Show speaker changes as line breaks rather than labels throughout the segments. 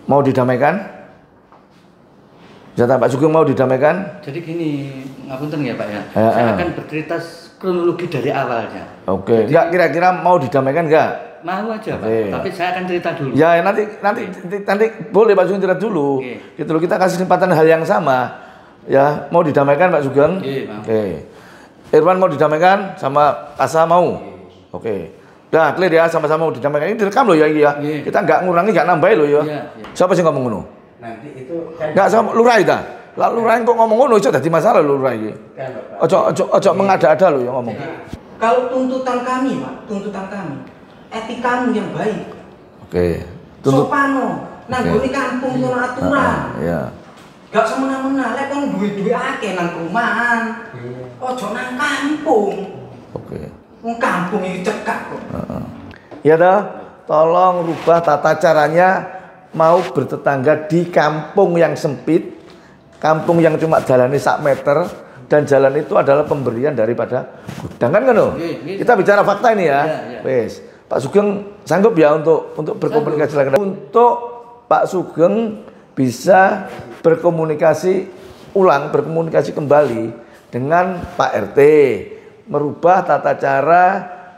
Mau didamaikan? Jatah Pak Sugeng mau didamaikan?
Jadi gini, ngapunten ya Pak ya. Saya akan bercerita kronologi dari awalnya.
Oke. Enggak, kira-kira mau didamaikan enggak?
Mau aja Pak. Tapi saya akan cerita dulu.
Ya nanti boleh Pak Sugeng cerita dulu. Gitu loh, kita kasih kesempatan hal yang sama. Ya, mau didamaikan Pak Sugeng? Oke. Irwan mau didamaikan sama Asa mau? Oke. Udah clear ya, sama-sama mau didamaikan. Ini direkam loh ya, ya. Kita nggak ngurangi, nggak nambahin loh ya. Siapa sih ngomong ngono?
Nanti itu kan
nggak sama lurah itu. Lah lurah kok ngomong ngono itu jadi masalah lurah iki. Ojo mengada-ada loh yang ngomong.
Kalau tuntutan kami, Pak, tuntutan kami, etikamu yang baik.
Oke.
Sopano, nanggone kampung ono aturan.
Iya.
Gak semena-mena, lek kon duwe-duwe akeh nang perumahan. Ojo nang kampung.
Oke.
Wong kampung iki cekak kok.
Ya toh, tolong rubah tata caranya. Mau bertetangga di kampung yang sempit, kampung yang cuma jalannya 1 meter, dan jalan itu adalah pemberian daripada gudang kan loh. Kita bicara fakta ini ya. Wes, Pak Sugeng sanggup ya untuk berkomunikasi lagi. Untuk Pak Sugeng bisa berkomunikasi ulang, berkomunikasi kembali dengan Pak RT, merubah tata cara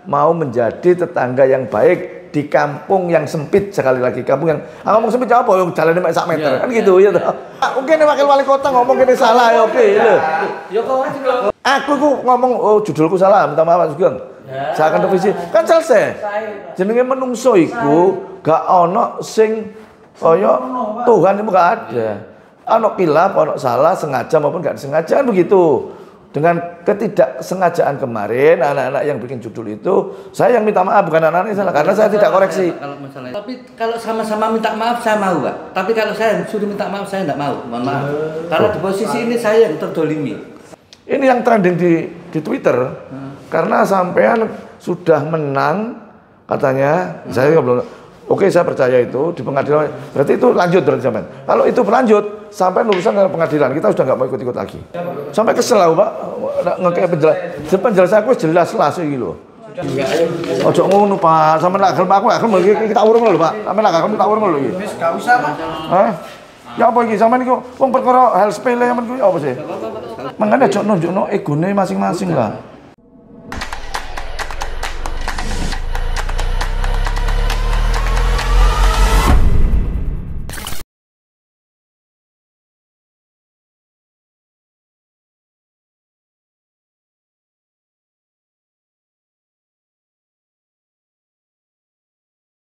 mau menjadi tetangga yang baik di kampung yang sempit. Sekali lagi kampung yang ngomong sempit apa yang jalannya 1 meter kan gitu ya toh. Mungkin wakil wali kota ngomong kene salah ya oke lho.
Ya kok
Aku ngomong judulku salah, minta maaf Pak Sugeng. Saya akan revisi. Kan selesai. Jenenge menungso iku gak ono sing kaya Tuhan itu gak ada. Ono kilap, ono salah sengaja maupun gak disengaja kan begitu. Dengan ketidaksengajaan kemarin anak-anak yang bikin judul itu, saya yang minta maaf bukan anak-anak yang salah karena saya tidak koreksi.
Tapi kalau sama-sama minta maaf saya mau Pak. Tapi kalau saya suruh minta maaf saya tidak mau. Mohon maaf. Karena di posisi ini saya yang terdolimi. Ini
yang trending di Twitter karena sampean sudah menang katanya. Saya belum. Oke, saya percaya itu di pengadilan. Berarti itu lanjut berarti sampean. Kalau itu berlanjut sampai urusan dengan pengadilan, kita sudah nggak mau ikut-ikut lagi. Sampai kesel lah Pak, ngekek penjelasan aku jelas lah sih gitu. Ojo ngono Pak, sampe nak gelem aku kita urung lho Pak. Sampe nak gelem kita urung lho iki.
Wis gak usah Pak.
Hah? Ya apa iki sampean iku wong perkara hal sepele sampean kuwi apa sih? Mangane ojo nunjukno egone masing-masing lah.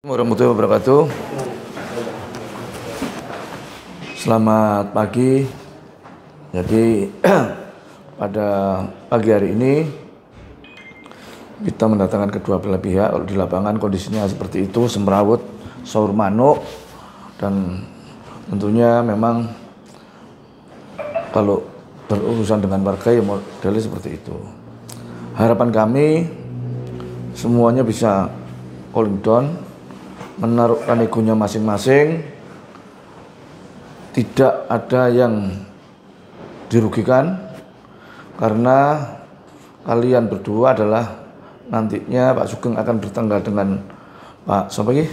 Warahmatullahi wabarakatuh. Selamat pagi. Jadi pada pagi hari ini kita mendatangkan kedua belah pihak. Kalau di lapangan kondisinya seperti itu, semrawut, saur manuk, dan tentunya memang kalau berurusan dengan warga ya modelnya seperti itu. Harapan kami semuanya bisa cooling down, menaruhkan egonya masing-masing, tidak ada yang dirugikan karena kalian berdua adalah nantinya Pak Sugeng akan bertengkar dengan Pak siapa lagi?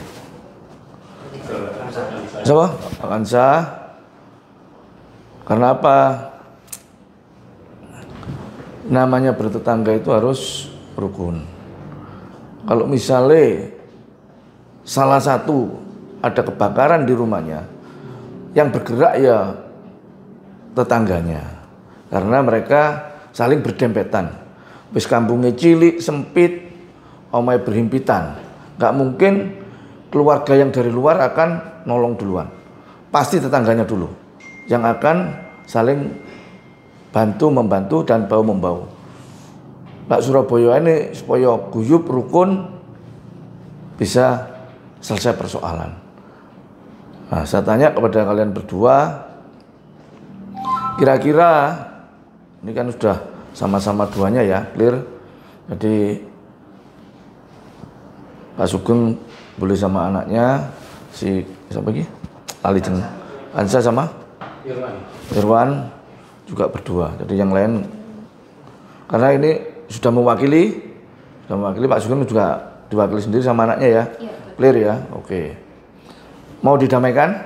Siapa? Pak Kansa. Karena apa? Namanya bertetangga itu harus rukun. Kalau misalnya salah satu ada kebakaran di rumahnya, yang bergerak ya tetangganya, karena mereka saling berdempetan. Wis kampungnya cilik, sempit, omai berhimpitan. Nggak mungkin keluarga yang dari luar akan nolong duluan. Pasti tetangganya dulu yang akan saling bantu-membantu dan bau-membau. Pak Surabaya ini supaya guyub, rukun, bisa selesai persoalan. Nah, saya tanya kepada kalian berdua, kira-kira ini kan sudah sama-sama duanya ya, clear. Jadi Pak Sugeng boleh sama anaknya, si siapa lagi? Ali Jeng, Ansa sama Irwan juga berdua. Jadi yang lain, karena ini sudah mewakili Pak Sugeng juga diwakili sendiri sama anaknya ya. Clear ya, oke. Mau didamaikan?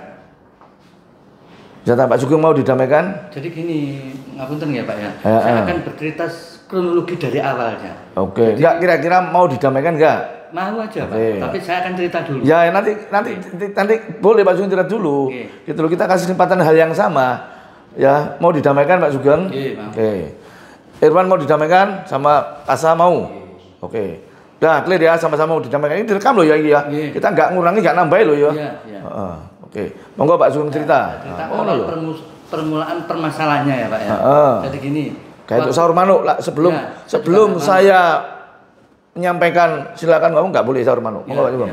Bisa tak Pak Sugeng mau didamaikan?
Jadi gini, ngapunten ya Pak ya. Saya akan bercerita kronologi dari awalnya.
Oke. Enggak kira-kira mau didamaikan enggak?
Mau aja Pak. Tapi saya akan cerita dulu.
Ya nanti boleh Pak Sugeng cerita dulu. Gitu loh, kita kasih kesempatan hal yang sama. Ya, mau didamaikan Pak Sugeng? Oke. Irwan mau didamaikan sama Asa mau? Oke. Udah clear ya, sama-sama mau didamaikan. Ini direkam loh ya ini ya. Kita enggak ngurangi, enggak nambahin loh ya.
Iya.
Oke. Monggo Pak Sugeng cerita.
Awal permulaan permasalahannya ya Pak ya. Jadi gini.
Kayak untuk sahur manuk lah, sebelum saya menyampaikan silakan ngomong, nggak boleh sahur manuk. Monggo Pak Sugeng.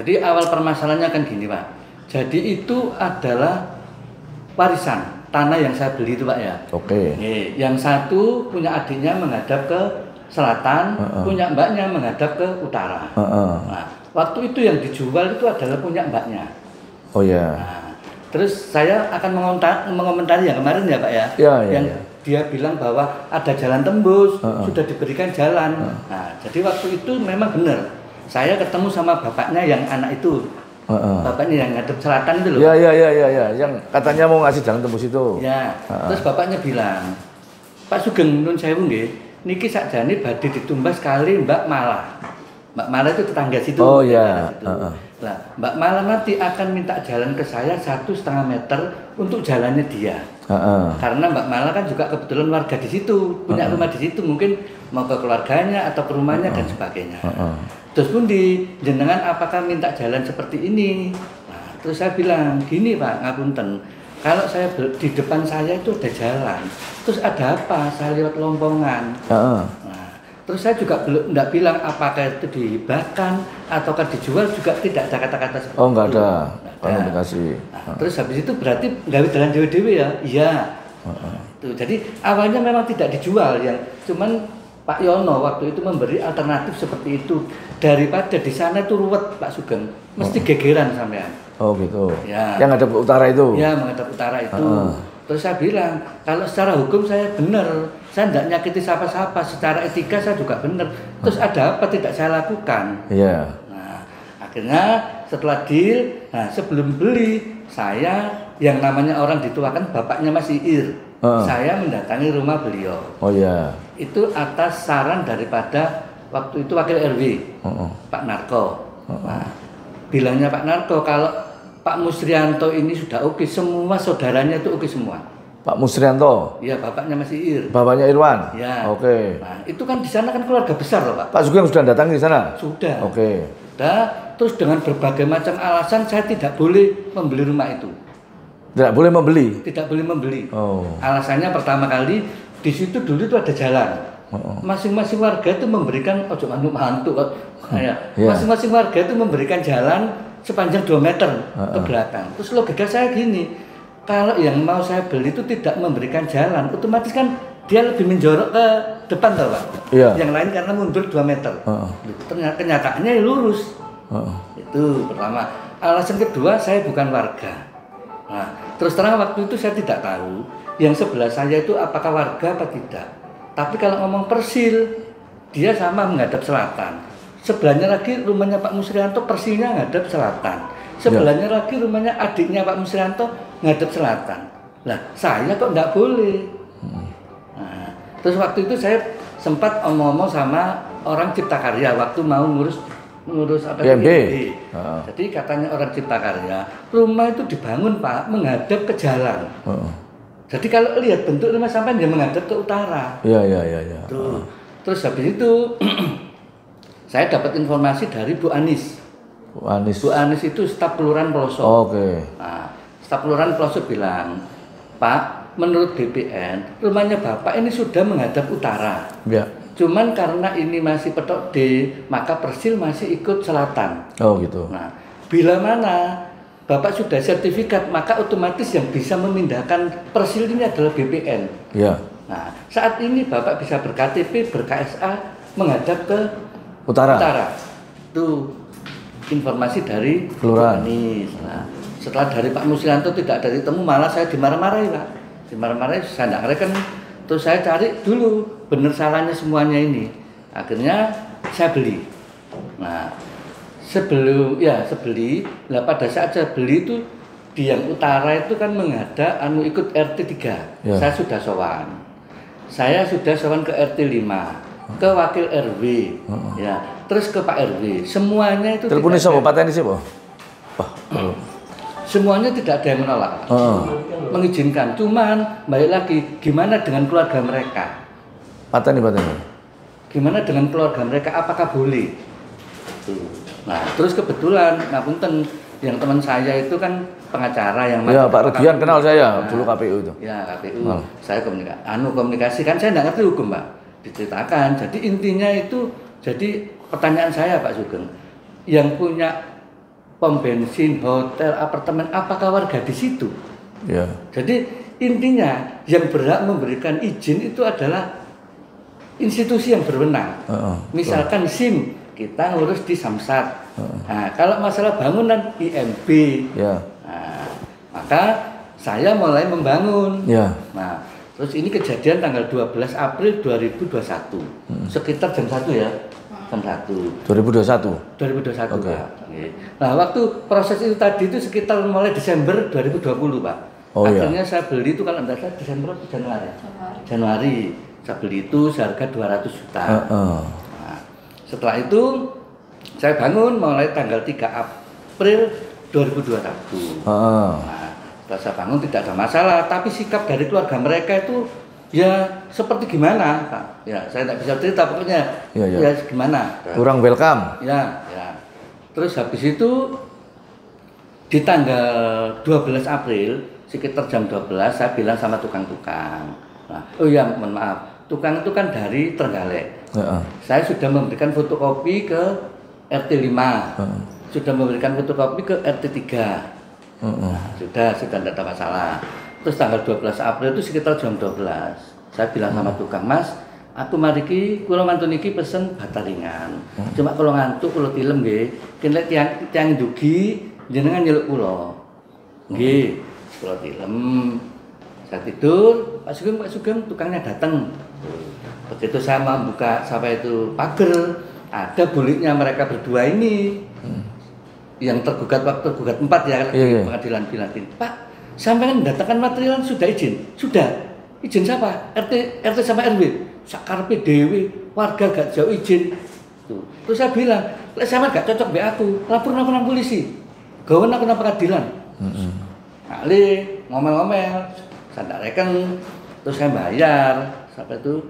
Jadi awal permasalahannya kan gini Pak. Jadi itu adalah warisan tanah yang saya beli itu Pak ya.
Oke.
Yang satu punya adiknya menghadap ke selatan, punya mbaknya menghadap ke utara. Nah, waktu itu yang dijual itu adalah punya mbaknya.
Oh ya.
Nah, terus saya akan mengomentari yang kemarin ya Pak ya. Yang dia bilang bahwa ada jalan tembus, sudah diberikan jalan. Nah, jadi waktu itu memang benar. Saya ketemu sama bapaknya yang anak itu. Bapaknya yang ngadep selatan itu loh.
Iya. Yang katanya mau ngasih jalan tembus itu.
Ya. Terus bapaknya bilang, Pak Sugeng nun sewu nggih. Niki sakjane badhe ditumbas kali Mbak Mala. Mbak Mala itu tetangga situ.
Oh iya.
Nah, Mbak Mala nanti akan minta jalan ke saya 1,5 meter untuk jalannya dia. Karena Mbak Mala kan juga kebetulan warga di situ, punya rumah di situ, mungkin mau ke keluarganya atau ke rumahnya dan sebagainya. Terus pun jenengan apakah minta jalan seperti ini? Nah, terus saya bilang gini Pak, ngapunten. Kalau saya di depan saya itu ada jalan, terus ada apa? Saya lewat lompongan. Nah, terus saya juga belum enggak bilang apakah itu dihibahkan ataukah dijual, juga tidak ada kata-kata seperti itu.
Oh enggak ada. Komunikasi.
Nah, terus habis itu berarti gawe dalan dewe-dewe ya? Iya. Tuh, jadi awalnya memang tidak dijual, yang cuman Pak Yono waktu itu memberi alternatif seperti itu, daripada di sana itu ruwet Pak Sugeng, mesti gegeran sampean.
Oh gitu.
Ya.
Yang ada utara itu.
Ya, menghadap utara itu. Terus saya bilang, kalau secara hukum saya benar, saya tidak nyakiti siapa-siapa, secara etika saya juga benar. Terus ada apa tidak saya lakukan?
Iya.
Nah, akhirnya setelah deal, nah sebelum beli, saya yang namanya orang dituakan bapaknya Mas Iir. Saya mendatangi rumah beliau.
Oh iya.
Itu atas saran daripada waktu itu wakil RW, Pak Narko. Nah, bilangnya Pak Narko kalau Pak Musrianto ini sudah oke, semua saudaranya itu oke semua.
Pak Musrianto?
Iya, bapaknya Mas Iir.
Bapaknya Irwan?
Ya.
Oke.
Nah, itu kan di sana kan keluarga besar loh Pak.
Pak Sugeng sudah datang di sana?
Sudah.
Oke.
Sudah, terus dengan berbagai macam alasan saya tidak boleh membeli rumah itu.
Tidak boleh membeli?
Tidak boleh membeli.
Oh.
Alasannya pertama kali, di situ dulu itu ada jalan. Masing-masing warga itu memberikan, ojo mantu kok. Masing-masing warga itu memberikan jalan sepanjang 2 meter ke belakang. Terus logika saya gini, kalau yang mau saya beli itu tidak memberikan jalan, otomatis kan dia lebih menjorok ke depan toh Pak. Yang lain karena mundur 2 meter. Ternyata kenyataannya lurus. Itu pertama. Alasan kedua, saya bukan warga. Nah, terus terang waktu itu saya tidak tahu yang sebelah saya itu apakah warga apa tidak. Tapi kalau ngomong persil, dia sama menghadap selatan. Sebelahnya lagi rumahnya Pak Musrianto persilnya menghadap selatan. Sebelahnya lagi rumahnya adiknya Pak Musrianto menghadap selatan. Lah, saya kok enggak boleh. Nah, terus waktu itu saya sempat omong-omong sama orang Cipta Karya waktu mau ngurus apa
PMB.
Jadi katanya orang Cipta Karya, rumah itu dibangun Pak menghadap ke jalan. Jadi kalau lihat bentuk rumah sampai dia menghadap ke utara.
Iya.
Terus habis itu saya dapat informasi dari Bu Anis. Bu Anis itu staf kelurahan Pelosok.
Oke.
Nah, staf kelurahan Pelosok bilang, Pak, menurut BPN rumahnya Bapak ini sudah menghadap utara.
Iya.
Cuman karena ini masih petok D, maka persil masih ikut selatan.
Oh gitu.
Nah, bila mana Bapak sudah sertifikat, maka otomatis yang bisa memindahkan persil ini adalah BPN.
Iya.
Nah, saat ini Bapak bisa berKTP, berKSA, menghadap ke
utara.
Itu informasi dari
kelurahan.
Nah, setelah dari Pak Musrianto tidak ada ditemu, malah saya dimarah-marahi Pak. Dimarah-marahi, saya tidak ngereken. Terus saya cari dulu benar salahnya semuanya ini. Akhirnya saya beli. Nah, sebeli, lah pada saat saya beli itu di yang utara itu kan menghadap ikut RT 3.
Ya.
Saya sudah sowan. Saya sudah sowan ke RT 5, ke wakil RW, ya, terus ke Pak RW. Semuanya itu
Telepon sama Pak Tani sih, Pak.
Semuanya tidak ada yang menolak. Mengizinkan. Cuman balik lagi, gimana dengan keluarga mereka?
Pak Tani.
Gimana dengan keluarga mereka? Apakah boleh? Nah, terus kebetulan, ngapunten, yang teman saya itu kan pengacara yang
ya, Pak Rudian kenal saya dulu KPU itu.
Ya, KPU. Saya komunikasi kan saya nggak ngerti hukum, Pak. Diceritakan. Jadi intinya itu, jadi pertanyaan saya Pak Sugeng, yang punya pom bensin, hotel, apartemen, apakah warga di situ?
Ya.
Jadi intinya yang berhak memberikan izin itu adalah institusi yang berwenang. Misalkan SIM, kita ngurus di Samsat. Nah, kalau masalah bangunan IMB,
ya.
Nah, maka saya mulai membangun.
Ya.
Nah, terus ini kejadian tanggal 12 April 2021, sekitar jam 1 ya, jam 1.
2021.
2021
Okay.
Pak. Nah, waktu proses itu tadi itu sekitar mulai Desember 2020 Pak. Akhirnya saya beli itu kalau tidak salah Desember atau Januari. Saya beli itu seharga 200 juta. Nah, setelah itu saya bangun mulai tanggal 3 April 2021. Nah, setelah saya bangun tidak ada masalah, tapi sikap dari keluarga mereka itu ya seperti gimana, Pak? Ya, saya tidak bisa cerita pokoknya. Ya gimana?
Kurang welcome.
Ya. Terus habis itu di tanggal 12 April sekitar jam 12 saya bilang sama tukang-tukang. Nah, oh ya, mohon maaf. Tukang itu kan dari Trenggalek. Saya sudah memberikan fotokopi ke RT 5, sudah memberikan fotokopi ke RT 3. Nah, sudah tidak ada masalah. Terus tanggal 12 April itu sekitar jam 12. Saya bilang sama tukang, Mas, aku mari ki kula mantun iki pesen bata ringan. Cuma kalau ngantuk kula tilem nggih, nek tiang dugi jenengan nyeluk kula. Nggih, kula tilem. Saya tidur, Pak Sugeng tukangnya datang. Begitu saya membuka pagar, ada buliknya mereka berdua ini. Yang tergugat waktu tergugat 4 ya pengadilan bilang, Pak, sampai mendatangkan material sudah izin? Sudah. Izin siapa? RT sama RW. Sakarpe dewe, warga gak jauh izin. Tuh. Terus saya bilang, lek sama gak cocok be aku, lapor nang polisi. Gawen aku nang pengadilan. Kali ngomel-ngomel, saya tak reken, terus saya bayar sampai itu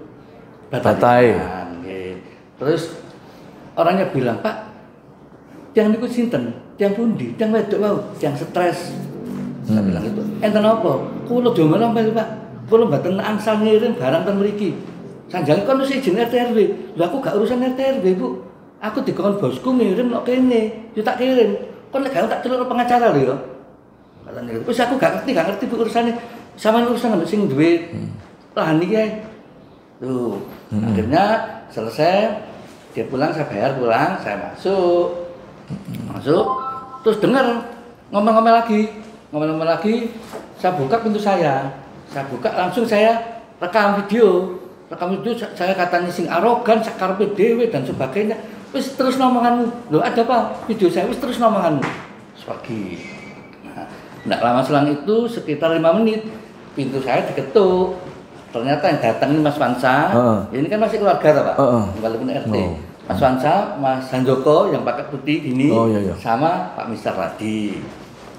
batai.
Terus orangnya bilang, Pak, tiang niku sinten? Tiang pundi? Tiang wedok mau, tiang stres. Saya bilang itu. Enten apa? Kula domel sampe Pak. Kula mboten angsal ngirim barang ten mriki. Sanjang kon wis izin RT RW. Lha aku gak urusan RT RW, Bu. Aku dikon bosku ngirim nok kene. Yo tak kirim. Kon nek gak tak celuk pengacara lho ya. Katane wis aku gak ngerti Bu urusane. Sampeyan urusan ambek sing duwe lahan iki ae. Tuh. Akhirnya selesai dia pulang, saya bayar pulang, saya masuk, terus dengar ngomel-ngomel lagi, saya buka pintu saya buka langsung saya rekam video, saya katanya sing arogan, sakarpe dewe dan sebagainya, wis terus ngomonganmu, loh ada apa video saya, wis terus ngomonganmu, sepagi, nggak lama selang itu sekitar 5 menit, pintu saya diketuk. Ternyata yang datang ini Mas Wansa, ini kan masih keluarga Pak, walaupun RT. Mas Wansa, Mas Handoko yang pakai putih gini, sama Pak Mister Radi.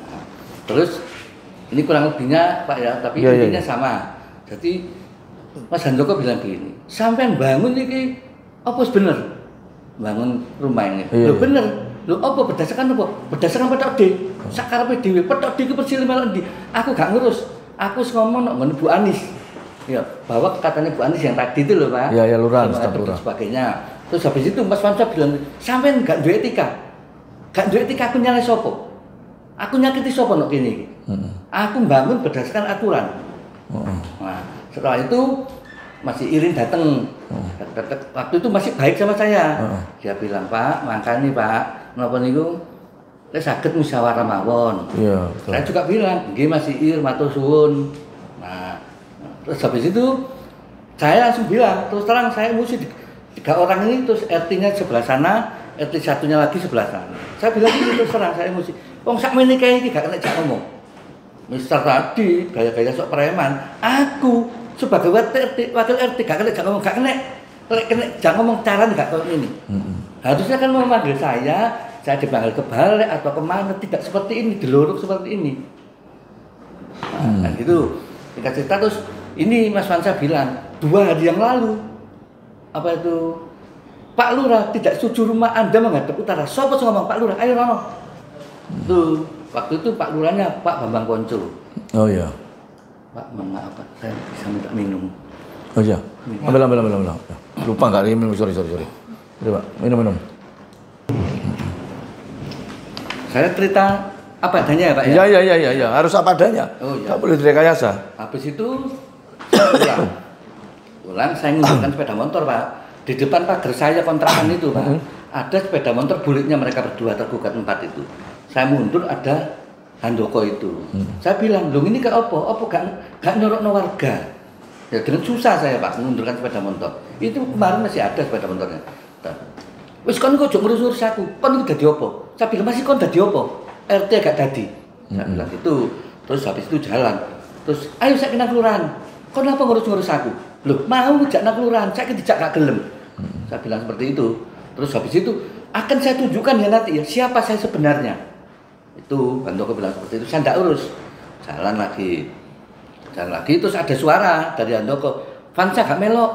Nah, terus ini kurang lebihnya Pak ya, tapi intinya sama. Jadi Mas Handoko bilang gini, sampean bangun ini apa bener? Bangun rumah ini, lo bener. Lo apa berdasarkan apa? Berdasarkan petok D, sakarepe dhewe, petok D ke persil melendi. Aku gak ngurus, aku ngomong nang Bu Anis. Ya, bahwa katanya Bu Anis yang tadi itu loh Pak.
Ya lurah,
sebagainya. Terus habis itu Mas Wansa bilang, sampean gak duwe etika. Gak duwe etika aku nyaleh sopo. Aku nyakiti sopo nok kene iki. Aku bangun berdasarkan aturan. Nah, setelah itu masih Irin datang. Waktu itu masih baik sama saya. Dia bilang, "Pak, makanya Pak, napa niku lek saged musyawarah mawon." Iya, saya juga bilang, "Nggih Mas Ir, matur suwun." Nah, terus habis itu saya langsung bilang, terus terang saya mesti 3 orang ini, terus RT-nya sebelah sana, RT satunya lagi sebelah sana. Saya bilang ini terus terang saya mesti, wong sakmene kae iki gak kena jak ngomong. Mister tadi gaya-gaya sok preman. Aku sebagai wakil RT gak kena jangan ngomong cara gak kayak ini. Harusnya kan memanggil saya dipanggil ke balik atau kemana, tidak seperti ini, diluruk seperti ini. Nah, gitu. Singkat cerita terus ini Mas Fansa bilang 2 hari yang lalu apa itu Pak Lurah tidak setuju rumah Anda menghadap utara. Sopo ngomong Pak Lurah, ayo rono. Tuh, waktu itu Pak Lurahnya Pak Bambang Konco.
Oh iya.
Pak, maaf Pak, saya bisa minta minum.
Oh iya. Ambil. Lupa enggak minum, sorry. Coba, minum. Saya
cerita apa adanya ya Pak ya?
Iya, harus apa adanya.
Oh iya.
Enggak boleh direkayasa.
Habis itu saya pulang saya menggunakan sepeda motor Pak. Di depan pagar saya kontrakan itu Pak, ada sepeda motor bulitnya mereka berdua tergugat 4 itu. Saya mundur ada Handoko itu. Saya bilang, "Loh ini ke opo? Opo gak nyorokno warga?" Ya dengan susah saya Pak mengundurkan sepeda motor. Itu kemarin masih ada sepeda motornya. Wis kon kok ngurus aku. Kon iki dadi opo? Saya bilang, "Masih kon dadi opo? RT gak dadi." Saya bilang gitu. Terus habis itu jalan. Terus, "Ayo saya kena kelurahan. Kon apa ngurus aku?" Loh, mau jak nang kelurahan, saya dijak gak gelem. Saya bilang seperti itu. Terus habis itu akan saya tunjukkan ya nanti ya siapa saya sebenarnya. Itu Handoko bilang seperti itu. Saya ndak urus. Jalan lagi terus ada suara dari Handoko. Fansa gak melok.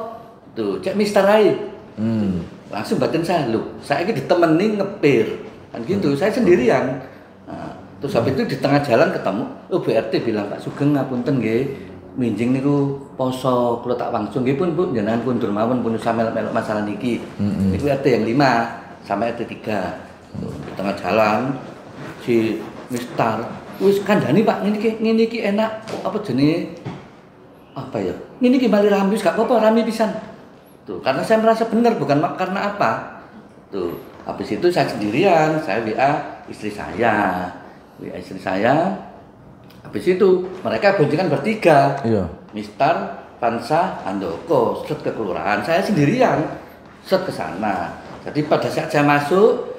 Tuh, cek Mister Rai. Langsung batin saya, "Loh, saya ini ditemani ngepir." Kan gitu, saya sendirian. Nah, terus habis itu di tengah jalan ketemu, BRT bilang, "Pak Sugeng ngapunten nggih. Minjing niku poso kula tak wangsul nggih pun Bu, jenengan kundur mawon pun sampe melok masalah niki." Niku RT yang 5 sampai RT 3. Di tengah jalan si Mister, "Wis kandhani Pak, ngene iki enak apa jenenge apa ya? Ngene iki bali rame wis gak apa-apa, rame pisan." Tuh, karena saya merasa benar bukan karena apa. Tuh, habis itu saya sendirian, saya WA istri saya. Habis itu mereka boncengan bertiga.
Iya.
Mister, Fansa, Handoko, set ke kelurahan. Saya sendirian, set ke sana. Jadi pada saat saya masuk,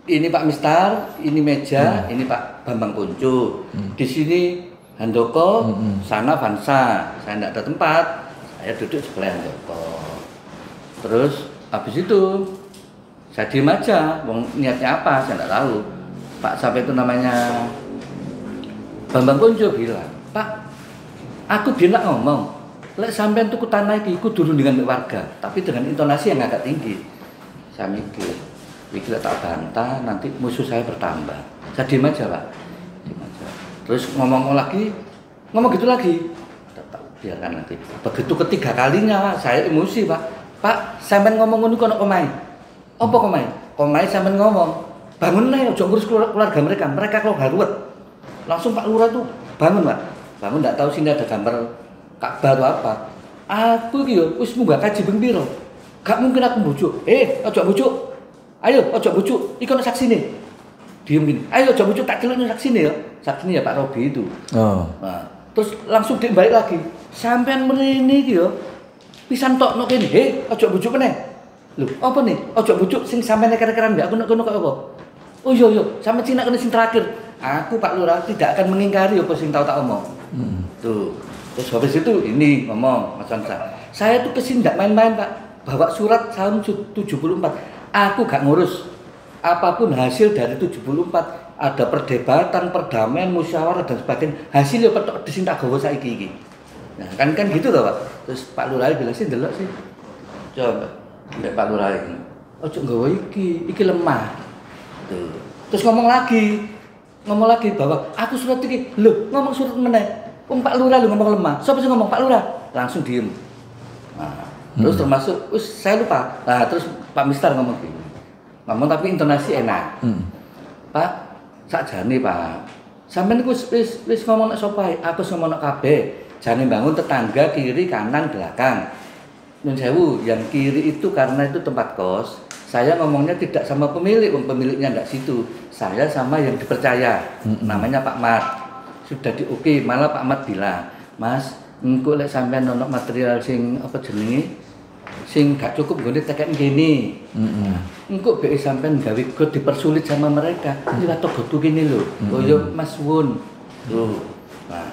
ini Pak Mister, ini meja, ini Pak Bambang Konco. Di sini Handoko, sana Fansa. Saya tidak ada tempat, saya duduk sebelah Handoko. Terus habis itu saya diem aja, niatnya apa saya tidak tahu. Pak sampai itu namanya Bambang Konco bilang, "Pak, aku biar ngomong, lek sampean tuku tanah iki kudu dengan warga, tapi dengan intonasi yang agak tinggi." Saya mikir tak bantah, nanti musuh saya bertambah. Saya diem aja Pak, diem aja. Terus ngomong gitu lagi, biarkan nanti. Begitu ketiga kalinya saya emosi Pak, sampean ngomong ngono kono komai. Apa komai? Komai sampean ngomong, "Bangun nih, ojo ngurus keluarga mereka kalau garuet." Langsung Pak Lurah tuh bangun Pak, bangun nggak tahu sini ada gambar Ka'bah atau apa. Aku gitu, wis munggah kaji beng piro. Gak mungkin aku bujuk. Ojo bujuk. Ayo, ojo bujuk. Iki ono saksi nih. Diem gini. Ayo ojo bujuk, tak celuk saksi nih ya. Saksi nih ya Pak Robi itu. Oh. Nah, terus langsung dia balik lagi. Sampean mrene iki yo. Pisan tokno kene. Ojo bujuk meneh. Lho, apa nih? Ojo bujuk sing sampean kere-keran mbak aku nek kono kok apa? Oh iya, sampe sing nak kene sing terakhir. Aku Pak Lurah tidak akan mengingkari apa sing tau tak omong. Tuh. Terus habis itu ini ngomong Mas Fansa. Saya tuh kesini tidak main-main Pak. Bawa surat tahun 74. Aku gak ngurus apapun hasil dari 74. Ada perdebatan, perdamaian, musyawarah dan sebagainya. Hasilnya petok disini tak gawa saiki iki. Nah, kan gitu toh Pak. Terus Pak Lurah bilang sih ndelok sih. Coba Mbak Pak Lurah ini. Ojo nggawa iki lemah. Tuh. Terus ngomong lagi bahwa aku surat iki. Loh, ngomong surat meneh. Pak Lurah lu ngomong lemah. Siapa sih ngomong Pak Lurah? Langsung diem. Nah, terus termasuk saya lupa. Nah, terus Pak Mister ngomong gini. Ngomong tapi intonasi enak. Pak, sakjane Pak. Sampeyan iku wis ngomong nek sopae, aku ngomong nek kabeh. Jane bangun tetangga kiri, kanan, belakang. Nun sewu, yang kiri itu karena itu tempat kos. Saya ngomongnya tidak sama pemilik, pemiliknya enggak situ. Saya sama yang dipercaya. Namanya Pak Mat. Sudah oke, malah Pak Mat bilang, "Mas, engko lek sampean ono material sing apa jenenge? Sing gak cukup nggone tekek ngene." Engko BE sampean gawe got dipersulit sama mereka. Iki wae gotu kene lho. Oh yo Mas Wun. Tuh. Nah,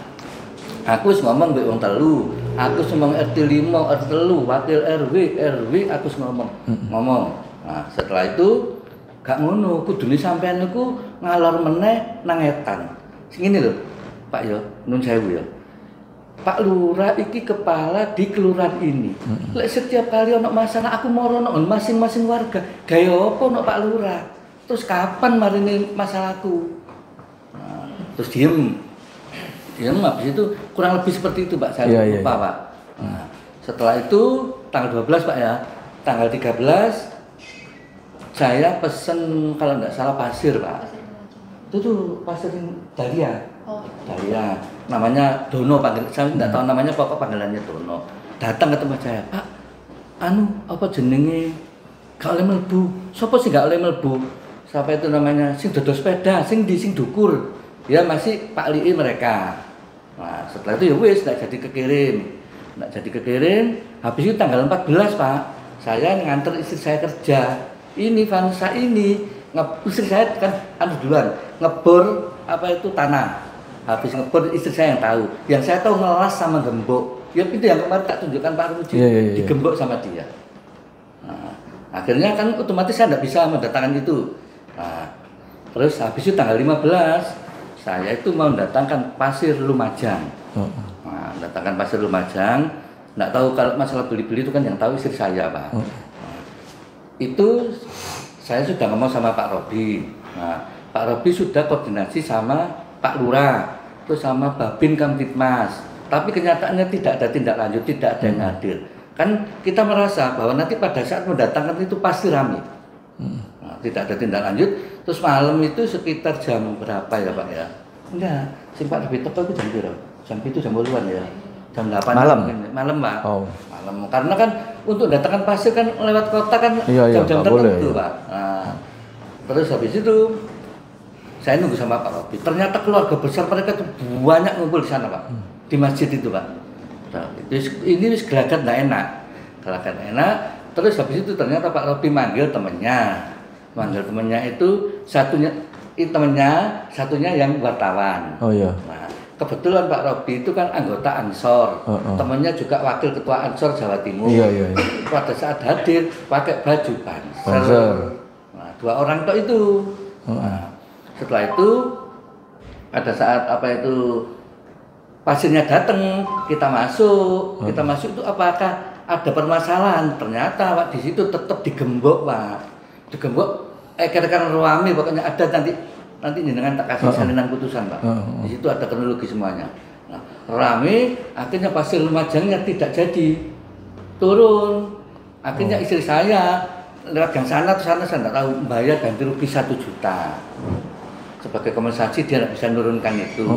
aku ngomong mbek wong telu, aku ngomong RT 5, RT 3, wakil RW, aku ngomong. Nah, setelah itu gak ngono, kudune sampean niku ngalor meneh nang etan. Sing ngene lho, Pak ya, nun sewu ya. Pak Lurah iki kepala di kelurahan ini. Lek setiap kali ono masalah aku morono masing-masing warga. Gawe apa ono Pak Lurah? Terus kapan marine masalahku? Nah, terus diem habis itu kurang lebih seperti itu Pak, saya lupa Pak. Nah, setelah itu tanggal 12 Pak ya, tanggal 13 saya pesen kalau nggak salah pasir Pak. Itu tuh pasir Dahlia. Dahlia, namanya Dono panggil, saya nggak tahu namanya, pokok panggilannya Dono. Datang ke tempat saya, Pak, apa jenenge gak oleh mlebu? Sopo sih gak oleh mlebu? Siapa itu namanya? Sing dodol sepeda, sing dukur. Ya masih Pak Lii mereka. Nah, setelah itu ya wis nggak jadi kekirim. Habis itu tanggal 14 Pak, saya nganter istri saya kerja. Ini Vanessa ini, istri saya kan duluan ngebor tanah. Habis ngebor istri saya yang tahu. Yang saya tahu ngelas sama gembok. Ya itu yang kemarin tak tunjukkan Pak Ruji, digembok sama dia. Nah, akhirnya kan otomatis saya tidak bisa mendatangkan itu. Nah, terus habis itu tanggal 15 saya itu mau mendatangkan pasir Lumajang. Nah, mendatangkan pasir Lumajang. Nggak tahu kalau masalah beli-beli itu kan yang tahu istri saya Pak. Nah, itu saya sudah ngomong sama Pak Robi. Nah, Pak Robi sudah koordinasi sama Pak Lurah, terus sama Babin Kamtipmas. Tapi kenyataannya tidak ada tindak lanjut, tidak ada yang hadir. Kan kita merasa bahwa nanti pada saat mendatangkan itu pasti ramai. Nah, tidak ada tindak lanjut. Terus malam itu sekitar jam berapa ya Pak ya? Enggak, sing Pak lebih tepat itu jam berapa? Jam itu jam 8 ya. Jam 8 malam Pak. Oh. Malam. Karena kan untuk datangkan pasir kan lewat kota kan jam-jam tertentu Pak. Nah, terus habis itu saya nunggu sama Pak Robi. Ternyata keluarga besar mereka tuh banyak ngumpul di sana Pak, di masjid itu Pak. Nah, ini gelagat nggak enak, Terus habis itu ternyata Pak Robi manggil temennya itu satunya yang wartawan. Oh iya. Nah, kebetulan Pak Robi itu kan anggota Ansor, temennya juga wakil ketua Ansor Jawa Timur. Iya. Pada saat hadir pakai baju Banser. Nah, 2 orang itu. Nah, setelah itu pada saat pasirnya datang, kita masuk itu apakah ada permasalahan? Ternyata Pak di situ tetap digembok Pak, rekan-rekan ruami pokoknya ada nanti jenengan tak kasih salinan putusan Pak. Di situ ada kronologi semuanya. Nah, rame akhirnya pasir Lumajangnya tidak jadi turun. Akhirnya istri saya lewat gang sana saya tidak tahu bayar ganti rugi 1 juta. Sebagai kompensasi dia tidak bisa menurunkan itu.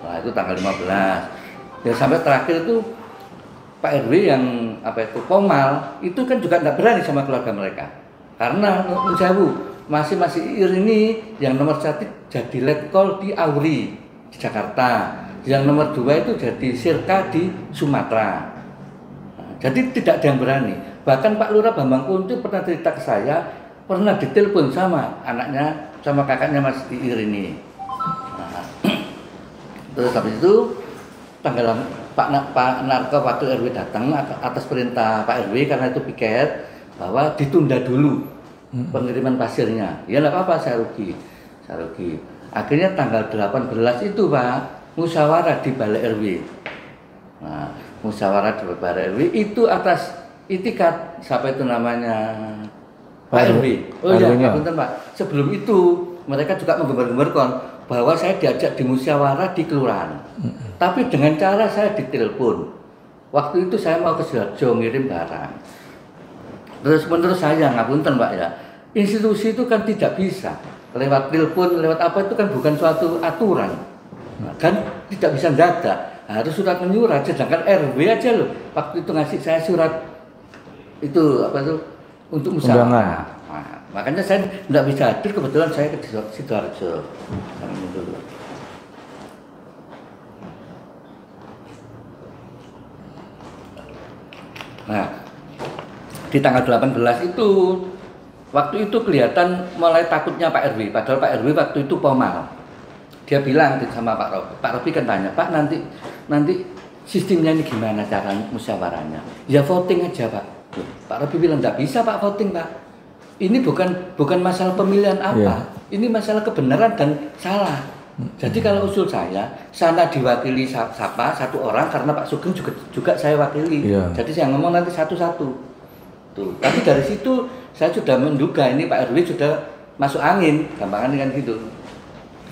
Nah, itu tanggal 15. Ya sampai terakhir itu Pak RW yang Pomal itu kan juga tidak berani sama keluarga mereka. Karena menjauh masih ini yang nomor 1 jadi letkol di Auri di Jakarta. Yang nomor 2 itu jadi Sirka di Sumatera. Nah, jadi tidak ada yang berani. Bahkan Pak Lurah Bambang Kunti pernah cerita ke saya, pernah ditelepon sama anaknya, sama kakaknya Mas Iir ini. Nah, terus habis itu tanggal Pak Narko wakil RW datang atas perintah Pak RW karena itu piket bahwa ditunda dulu pengiriman pasirnya. Ya nggak apa-apa, saya rugi. Akhirnya tanggal 18 itu Pak musyawarah di Balai RW. Nah, musyawarah di Balai RW itu atas itikat siapa itu namanya Pak RW. Oh iya, bentar Pak. Sebelum itu mereka juga menggembar-gembarkan bahwa saya diajak di musyawarah di kelurahan. Tapi dengan cara saya ditelepon. Waktu itu saya mau ke Sidoarjo ngirim barang. Terus menurut saya ngapunten Pak ya, institusi itu kan tidak bisa lewat telepon, lewat apa itu kan bukan suatu aturan. Nah, kan tidak bisa mendadak. Harus surat menyurat. Sedangkan RW aja loh. Waktu itu ngasih saya surat itu untuk musyawarah. Nah, makanya saya tidak bisa hadir, kebetulan saya ke Sidoarjo. Nah, di tanggal 18 itu, waktu itu kelihatan mulai takutnya Pak RW, padahal Pak RW waktu itu Pomal. dia bilang sama Pak Robi kan tanya, Pak nanti sistemnya ini gimana cara musyawarahnya? Ya voting aja Pak. Pak Robi bilang nggak bisa Pak voting Pak. Ini bukan masalah pemilihan apa, ini masalah kebenaran dan salah. Jadi kalau usul saya, sana diwakili siapa satu orang karena Pak Sugeng juga saya wakili. Jadi saya ngomong nanti satu-satu. Tuh. Tapi dari situ saya sudah menduga ini Pak RW sudah masuk angin, gampangannya kan gitu.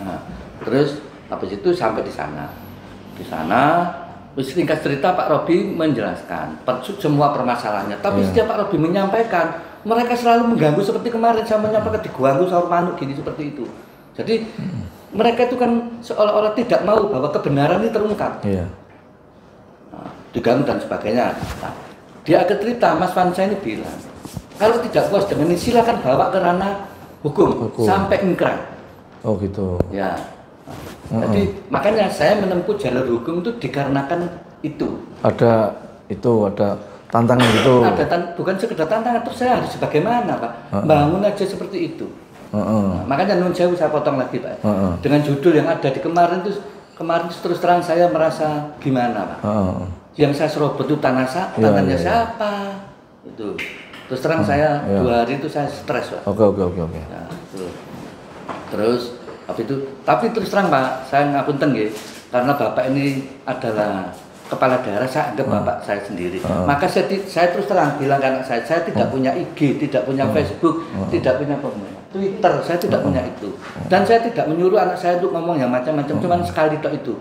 Nah, terus habis itu sampai di sana. Di sana, singkat cerita Pak Robi menjelaskan semua permasalahannya. Tapi setiap Pak Robi menyampaikan, mereka selalu mengganggu seperti kemarin saya menyampaikan diganggu sahur manuk gini seperti itu. Jadi mereka itu kan seolah-olah tidak mau bahwa kebenaran ini terungkap. Nah, diganggu dan sebagainya. Nah, di akhir cerita Mas Vansa ini bilang, kalau tidak puas dengan ini silakan bawa ke ranah hukum. Sampai ingkrah.
Oh gitu.
Ya. Jadi makanya saya menempuh jalur hukum itu dikarenakan itu. Ada
tantangan itu.
Bukan sekedar tantangan, terus saya harus bagaimana Pak? Bangun aja seperti itu. Nah, makanya nun sewu saya potong lagi Pak. Dengan judul yang ada di kemarin terus terang saya merasa gimana Pak? Yang saya serobot itu tanahnya siapa? Itu. Terus terang saya 2 hari itu saya stres Pak.
Oke.
Nah, terus tapi terus terang Pak, saya ngapunten nggih, karena Bapak ini adalah kepala daerah, saya anggap Bapak saya sendiri. Maka saya terus terang bilang ke anak saya tidak punya IG, tidak punya Facebook, tidak punya Twitter, saya tidak punya itu. Dan saya tidak menyuruh anak saya untuk ngomong yang macam-macam, cuman sekali tok itu.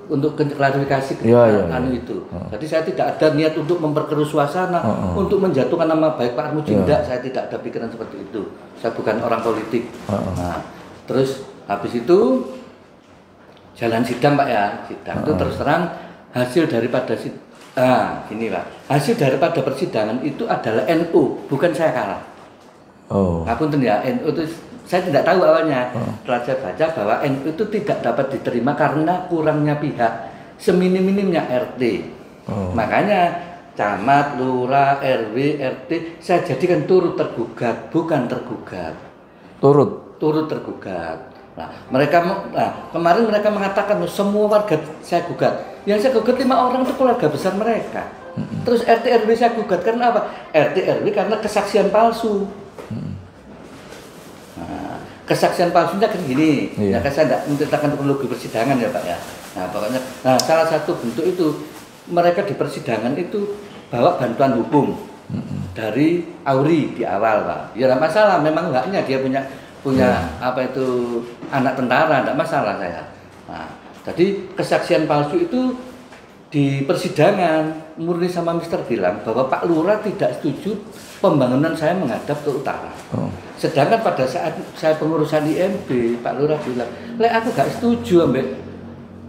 Untuk klarifikasi itu. Jadi saya tidak ada niat untuk memperkeruh suasana, untuk menjatuhkan nama baik Pak Armuji, tidak, saya tidak ada pikiran seperti itu. Saya bukan orang politik. Nah, terus habis itu jalan sidang Pak ya, sidang itu terus terang hasil daripada gini Pak, hasil daripada persidangan itu adalah NU, bukan saya kalah. Ngapunten ya, NU itu saya tidak tahu awalnya. Setelah saya baca bahwa NU itu tidak dapat diterima karena kurangnya pihak, seminim-minimnya RT. Makanya camat, lurah, RW, RT saya jadikan turut tergugat, bukan tergugat. Turut tergugat. Nah, kemarin mereka mengatakan semua warga saya gugat. Yang saya gugat 5 orang itu keluarga besar mereka. Terus RT RW saya gugat karena apa? RT RW karena kesaksian palsu. Kesaksian palsunya kan gini, ya kan saya tidak menceritakan kronologi persidangan ya Pak ya. Nah pokoknya, salah satu bentuk itu mereka di persidangan itu bawa bantuan hukum dari Auri di awal Pak. Ya tidak masalah, memang enggaknya dia punya apa itu anak tentara, tidak masalah saya. Nah, jadi kesaksian palsu itu di persidangan murni sama Mister bilang bahwa Pak Lurah tidak setuju pembangunan saya menghadap ke utara. Sedangkan pada saat saya pengurusan IMB, Pak Lurah bilang, aku gak setuju ambek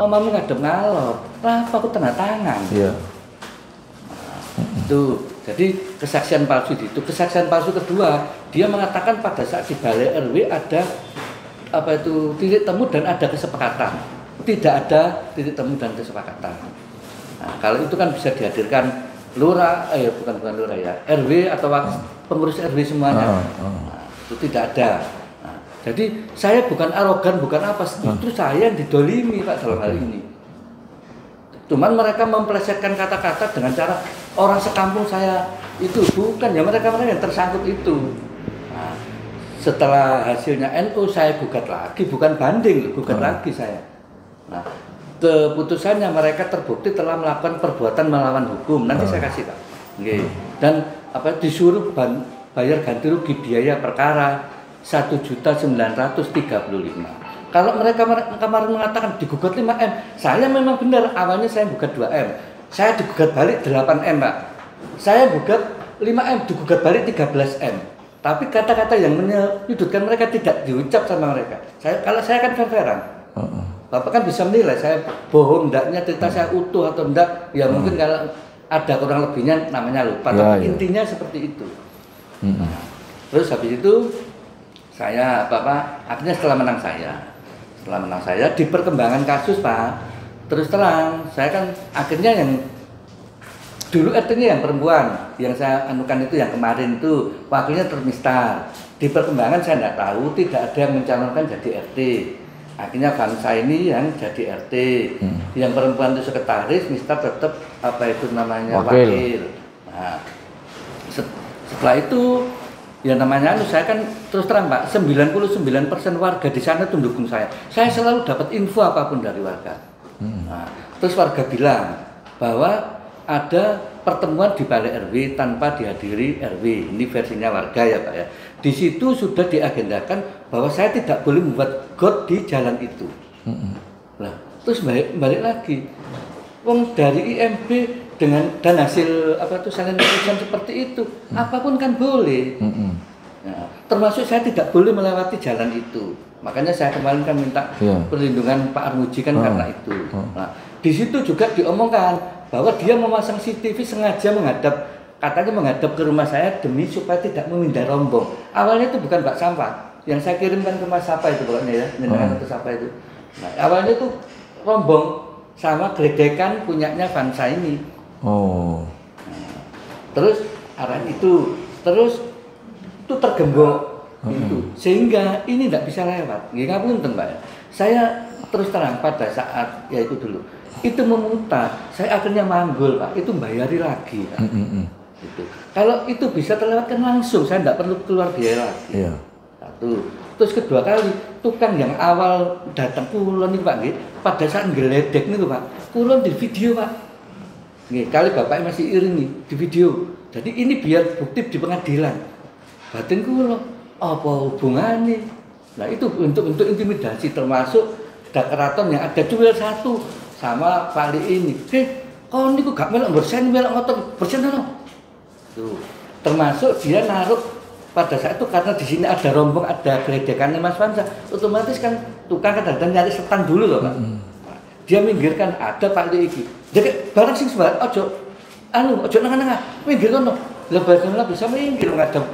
omamu ngadep ngalor, lah aku tanda tangan. Itu, jadi kesaksian palsu itu. Kesaksian palsu kedua, dia mengatakan pada saat di Balai RW ada apa itu titik temu dan ada kesepakatan. Tidak ada titik temu dan kesepakatan. Nah, kalau itu kan bisa dihadirkan lurah, bukan lurah ya, RW atau pengurus RW semuanya. Nah, itu tidak ada. Nah, jadi saya bukan arogan, bukan apa, justru saya yang didolimi Pak dalam hal ini. Cuman mereka memplesetkan kata-kata dengan cara orang sekampung saya itu bukan ya, mereka yang tersangkut itu. Nah, setelah hasilnya NU saya gugat lagi, bukan banding, gugat lagi saya. Nah, keputusannya mereka terbukti telah melakukan perbuatan melawan hukum. Nanti saya kasih Pak. Dan disuruh bayar ganti rugi biaya perkara 1.935.000. Kalau mereka kemarin mengatakan digugat 5M, saya memang benar awalnya saya gugat 2M. Saya digugat balik 8M Pak. Saya gugat 5M, digugat balik 13M. Tapi kata-kata yang menyudutkan mereka tidak diucap sama mereka. Kalau saya kan fair-fairan. Bapak kan bisa menilai saya bohong enggaknya, cerita saya utuh atau enggak. Ya mungkin kalau ada kurang lebihnya namanya lupa. Tapi intinya seperti itu. Nah, terus habis itu saya akhirnya setelah menang saya di perkembangan kasus Pak, terus terang saya kan akhirnya yang dulu RT-nya yang perempuan, yang saya anukan itu yang kemarin itu wakilnya termistar. Di perkembangan saya tidak tahu, tidak ada yang mencalonkan jadi RT. Akhirnya bangsa ini yang jadi RT, yang perempuan itu sekretaris, Mister tetap apa itu namanya wakil. Nah, setelah itu ya namanya saya kan terus terang Pak, 99% warga di sana itu mendukung saya. Saya selalu dapat info apapun dari warga. Nah, terus warga bilang bahwa ada pertemuan di Balai RW tanpa dihadiri RW. Ini versinya warga ya Pak ya. Di situ sudah diagendakan bahwa saya tidak boleh membuat got di jalan itu. Nah, terus balik lagi. Wong dari IMB dan hasil apa itu salin putusan seperti itu, apapun kan boleh. Nah, termasuk saya tidak boleh melewati jalan itu. Makanya saya kemarin kan minta perlindungan Pak Armuji kan karena itu. Nah, di situ juga diomongkan bahwa dia memasang CCTV sengaja katanya menghadap ke rumah saya demi supaya tidak memindah rombong. Awalnya itu bukan bak sampah, yang saya kirimkan ke Mas Sapa itu pokoknya ya, ke Sapa itu. Nah, awalnya itu rombong sama geledekan punyanya bangsa ini. Nah, terus arah itu, terus itu tergembok itu, sehingga ini tidak bisa lewat. Nggih ngapunten Pak. Saya terus terang pada saat ya itu dulu. Itu memutar, saya akhirnya manggul Pak, itu bayari lagi Pak. Gitu. Kalau itu bisa terlewatkan langsung, saya tidak perlu keluar biaya lagi. Satu. Terus kedua kali, tukang yang awal datang kulon itu Pak, pada saat ngeledek itu Pak, kulon di video Pak. Kali bapaknya masih iri nih di video. Jadi ini biar bukti di pengadilan. Batin kulon, apa hubungannya? Nah itu untuk intimidasi, termasuk ada keraton yang ada duel satu sama Pak ini. Kau ini gak melok bersen, melok ngotot bersen no. Tuh, termasuk dia naruh pada saat itu karena di sini ada rombong, ada geledekannya Mas Fansa, otomatis kan tukang kadang-kadang nyari setan dulu loh Pak. Dia minggirkan ada Pak iki. Jadi barang sing sebar, ojo nengah-nengah, minggir kono. Lebarnya bisa minggir menghadap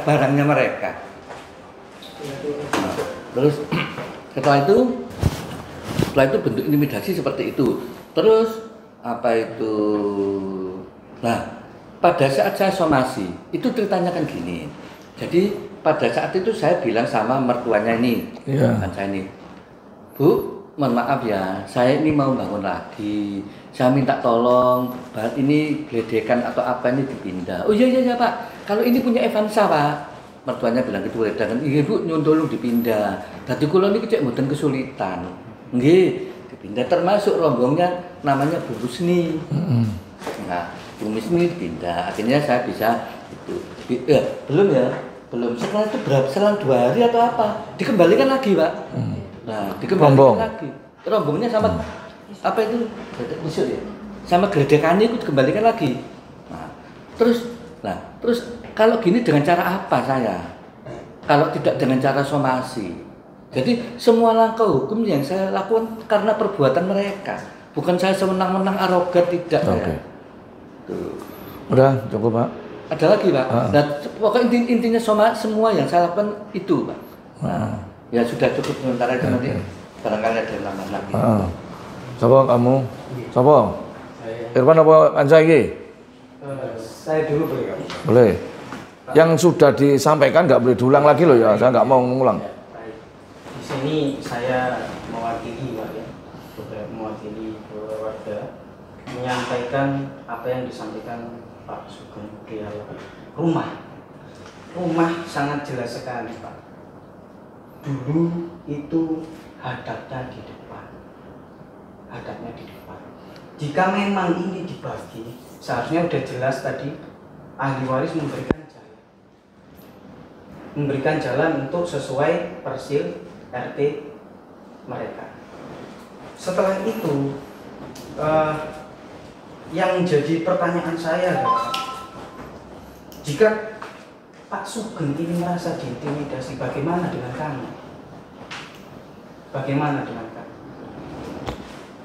barangnya mereka. Nah, terus setelah itu bentuk intimidasi seperti itu. Terus apa itu? Nah, pada saat saya somasi, itu ceritanya kan gini. Jadi pada saat itu saya bilang sama mertuanya ini, kan saya ini, Bu, mohon maaf ya, saya ini mau bangun lagi. Saya minta tolong, ini geledekan atau apa ini dipindah. Oh iya Pak, kalau ini punya Evansa Pak. Mertuanya bilang gitu, dan iya Bu, nyuntolong dipindah. Tadi kula ini cek mboten kesulitan. Nggih, dipindah termasuk rombongnya namanya Bu Rusni. Nah, Mismi pindah, akhirnya saya bisa itu. Belum. Setelah itu selang 2 hari atau apa, dikembalikan lagi Pak. Nah, dikembalikan lagi. Rombongnya sama apa itu? Busuk ya. Sama geledekannya itu dikembalikan lagi. Nah, terus kalau gini dengan cara apa saya? Kalau tidak dengan cara somasi. Jadi semua langkah hukum yang saya lakukan karena perbuatan mereka, bukan saya semenang-menang arogan tidak.
Okay. Udah cukup Pak.
Ada lagi Pak. Nah, pokoknya intinya semua yang saya lakukan itu Pak. Nah, ya sudah cukup sementara itu nanti barangkali ada yang tambah lagi.
Siapa kamu? Siapa? Irfan apa Ansa iki?
Saya dulu boleh.
Boleh. Yang sudah disampaikan nggak boleh diulang lagi loh ya. Saya nggak mau ngulang.
Di sini saya mewakili Pak ya, mewakili warga, menyampaikan apa yang disampaikan Pak Sugeng rumah sangat jelas sekali Pak. Dulu itu hadapnya di depan. Jika memang ini dibagi, seharusnya sudah jelas tadi ahli waris memberikan jalan untuk sesuai persil RT mereka. Setelah itu yang jadi pertanyaan saya adalah, jika Pak Sugeng ini merasa diintimidasi, bagaimana dengan kami?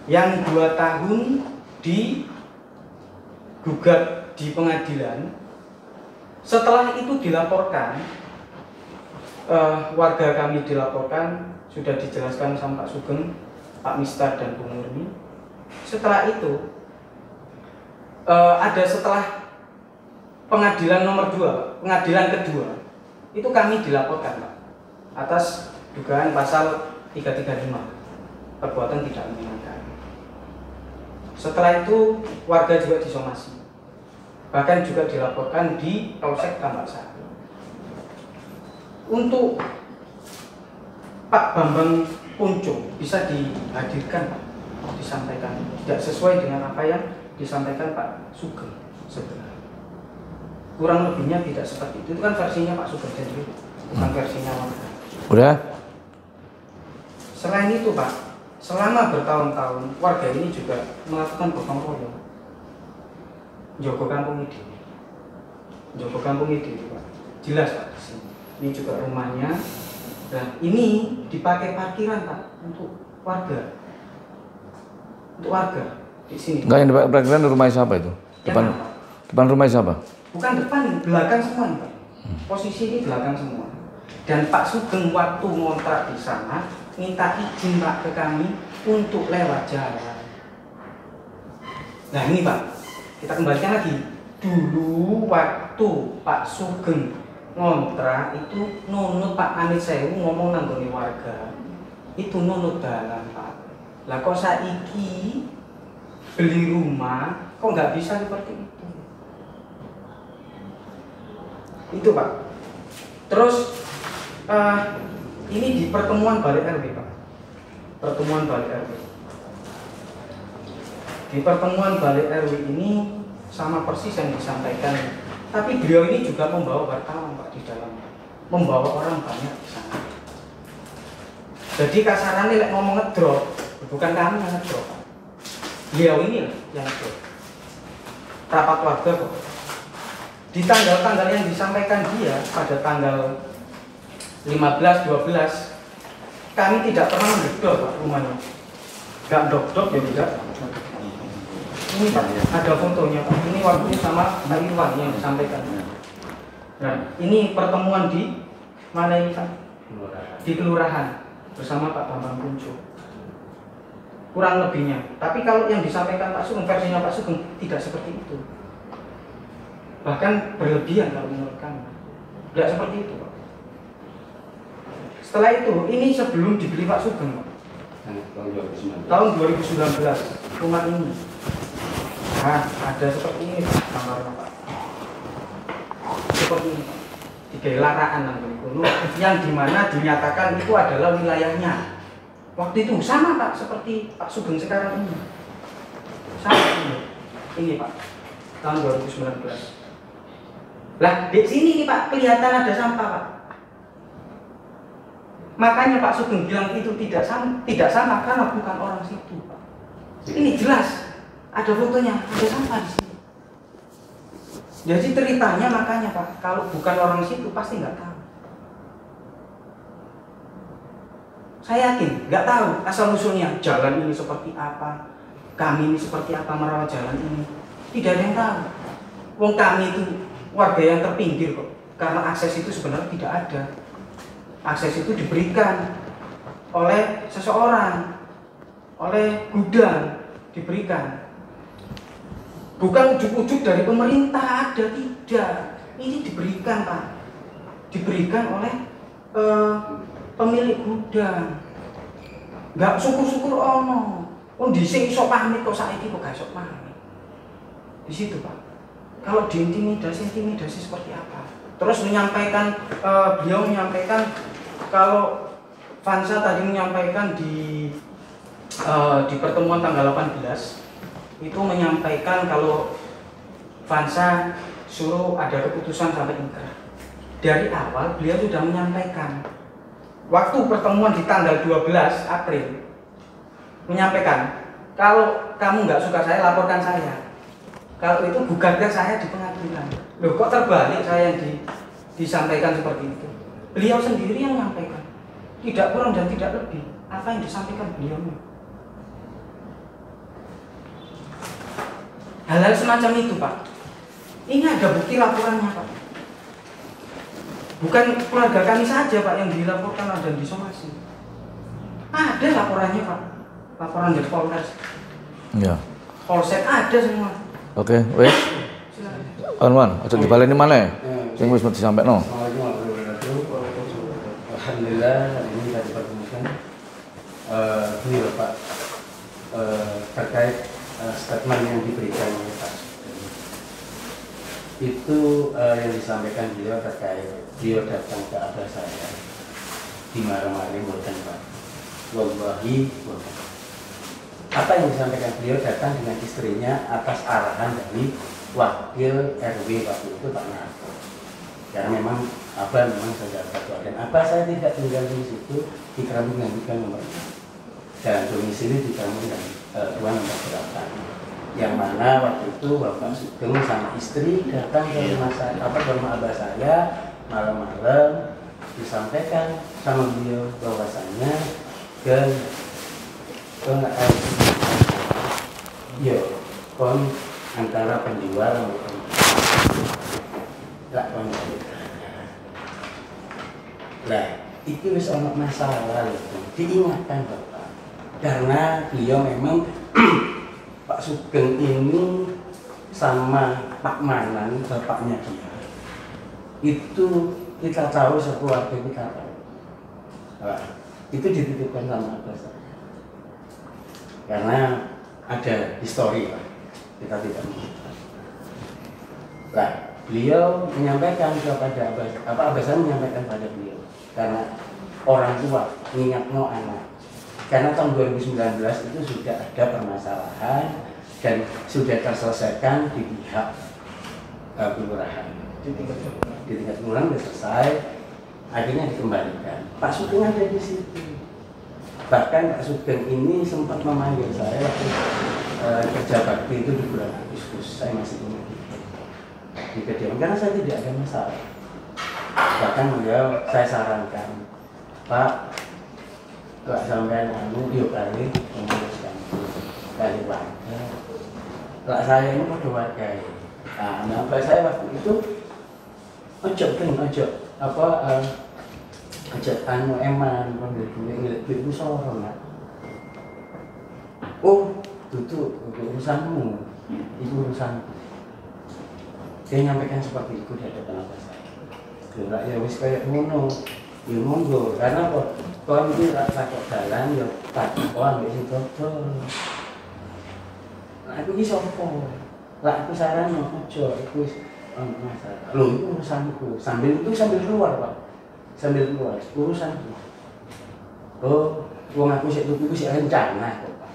Yang 2 tahun digugat di pengadilan, setelah itu dilaporkan, warga kami dilaporkan, sudah dijelaskan sama Pak Sugeng, Pak Mistar dan Bu Murni. Setelah itu setelah pengadilan nomor 2, pengadilan kedua, itu kami dilaporkan Pak, atas dugaan pasal 335 perbuatan tidak menyenangkan. Setelah itu warga juga disomasi, bahkan juga dilaporkan di Polsek Tambak Sari. Untuk Pak Bambang Punco bisa dihadirkan, Pak, disampaikan tidak sesuai dengan apa yang disampaikan Pak Sugeng sebenarnya. Kurang lebihnya tidak seperti itu. Itu kan versinya Pak Sugeng sendiri, bukan versinya warga.
Udah?
Selain itu, Pak, selama bertahun-tahun warga ini juga melakukan gotong royong. Jogo kampung ini, Pak. Jelas, Pak, di sini. Ini juga rumahnya. Nah, ini dipakai parkiran, Pak, untuk warga. Untuk warga di sini.
Enggak, yang dipakai parkiran rumah siapa itu? Depan rumah siapa?
Bukan depan, belakang semua, Pak. Posisi ini belakang semua. Dan Pak Sugeng waktu ngontrak di sana minta izin, Pak, ke kami untuk lewat jalan. Nah, ini, Pak, kita kembalikan lagi. Dulu waktu Pak Sugeng ngontrak itu nunut Pak Amit Sewu ngomong nanggone warga. Itu nunut dalan, Pak. Lah kok saiki beli rumah kok nggak bisa seperti itu? Itu, Pak. Terus ini di pertemuan balik RW, Pak. Pertemuan balik RW. Di pertemuan balik RW ini sama persis yang disampaikan. Tapi beliau ini juga membawa wartawan, Pak, di dalam. Membawa orang banyak di sana. Jadi kasarannya lek ngomong ngedrop, bukan kami yang ngedrop, Pak. Beliau ini yang ngedrop. Rapat warga kok. Di tanggal-tanggal yang disampaikan dia pada tanggal 15, 12 kami tidak pernah mendok, Pak, rumahnya. Gak dok-dok ya tidak. Ini, Pak, ada fotonya, Pak. Ini waktunya sama Pak Irwan yang disampaikan. Nah, ini pertemuan di mana ini, Pak? Di kelurahan bersama Pak Bambang Punco. Kurang lebihnya. Tapi kalau yang disampaikan Pak Sugeng, versinya Pak Sugeng tidak seperti itu. Bahkan berlebihan kalau menurut kami. Tidak seperti itu, Pak. Setelah itu, ini sebelum dibeli Pak Sugeng, Pak. Tahun 2019, rumah ini. Nah, ada seperti ini, Pak, kamarnya, Pak. Seperti ini, Pak. Di Laraan yang dimana dinyatakan itu adalah wilayahnya. Waktu itu sama, Pak, seperti Pak Sugeng sekarang ini. Sama ini, Pak. Tahun 2019. Lah, di sini nih, Pak, kelihatan ada sampah, Pak. Makanya Pak Sugeng bilang itu tidak sama karena bukan orang situ, Pak. Ini jelas, ada fotonya, ada sampah di sini. Jadi ceritanya makanya, Pak, kalau bukan orang situ pasti nggak tahu. Saya yakin nggak tahu asal usulnya jalan ini seperti apa, kami ini seperti apa merawat jalan ini. Tidak ada yang tahu. Wong kami itu warga yang terpinggir kok, karena akses itu sebenarnya tidak ada. Akses itu diberikan oleh seseorang, oleh gudang diberikan. Bukan ujuk-ujuk dari pemerintah ada, tidak. Ini diberikan, Pak. Diberikan oleh pemilik gudang. Enggak syukur-syukur ono. Wong dhisik iso pamit kok saiki kok gak iso pamit. Di situ, Pak. Kalau diintimidasi seperti apa? Terus menyampaikan beliau menyampaikan kalau Vansa tadi menyampaikan di pertemuan tanggal 18 itu menyampaikan kalau Vansa suruh ada keputusan sampai ingkrah. Dari awal beliau sudah menyampaikan waktu pertemuan di tanggal 12 April menyampaikan kalau kamu nggak suka saya laporkan saya. Kalau itu gugatkan saya di pengadilan. Loh, kok terbalik saya yang disampaikan seperti itu? Beliau sendiri yang menyampaikan. Tidak kurang dan tidak lebih. Apa yang disampaikan beliau? Hal-hal semacam itu, Pak. Ini ada bukti laporannya, Pak. Bukan keluarga kami saja, Pak, yang dilaporkan dan disomasi. Ada laporannya, Pak. Laporan dari Polres.
Ya.
Polsek ada semua.
Oke, wes. Wan, aja dibaleni maneh. Sing wis mesti sampekno.
Alhamdulillah hari ini kita dipertemukan begini Bapak, terkait statement yang diberikan oleh Pak Sugeng. Itu yang disampaikan beliau terkait beliau datang ke abah saya di Maramari buatan Pak. Wallahi, apa yang disampaikan beliau datang dengan istrinya atas arahan dari wakil RW waktu itu Pak Narto. Karena memang abah memang saudara ketua dan abah saya tidak tinggal di situ di Kampung Gantikan nomor 6 dan domisili di Kampung Tuan nomor 8. Yang mana waktu itu Bapak Sugeng sama istri datang ke rumah saya, ke rumah abah saya malam-malam, disampaikan sama beliau bahwasanya kon antara penjual maupun lah itu wis ono masalah itu diingatkan Bapak karena beliau memang Pak Sugeng ini sama Pak Manan bapaknya dia itu kita tahu sekeluarga kita tahu itu dititipkan sama abah saya karena ada histori Pak kita tidak mengetahui. Lah beliau menyampaikan kepada abah saya menyampaikan pada beliau karena orang tua mengingat no anak karena tahun 2019 itu sudah ada permasalahan dan sudah terselesaikan di pihak kelurahan di tingkat kelurahan sudah selesai akhirnya dikembalikan. Pak Sugeng ada di situ bahkan Pak Sugeng ini sempat memanggil saya waktu kerja bakti itu di bulan Agustus saya masih ingat di kediaman karena saya tidak ada masalah bahkan beliau saya sarankan Pak gak sampai yuk kali memutuskan kali warga lah saya ini pada warga nah saya waktu itu ojo anu eman ngilik itu sorong oh itu urusanmu itu urusanku dia nyampaikan seperti itu di hadapan abah saya ya wis kayak ngono ya monggo karena kok kon iki ra takok dalan ya takok ambek sing dodol aku iki sapa lah aku saran ojo iku wis masalah lho itu urusanku sambil keluar Pak sambil keluar urusanku oh wong aku sik tuku iku sik rencana kok Pak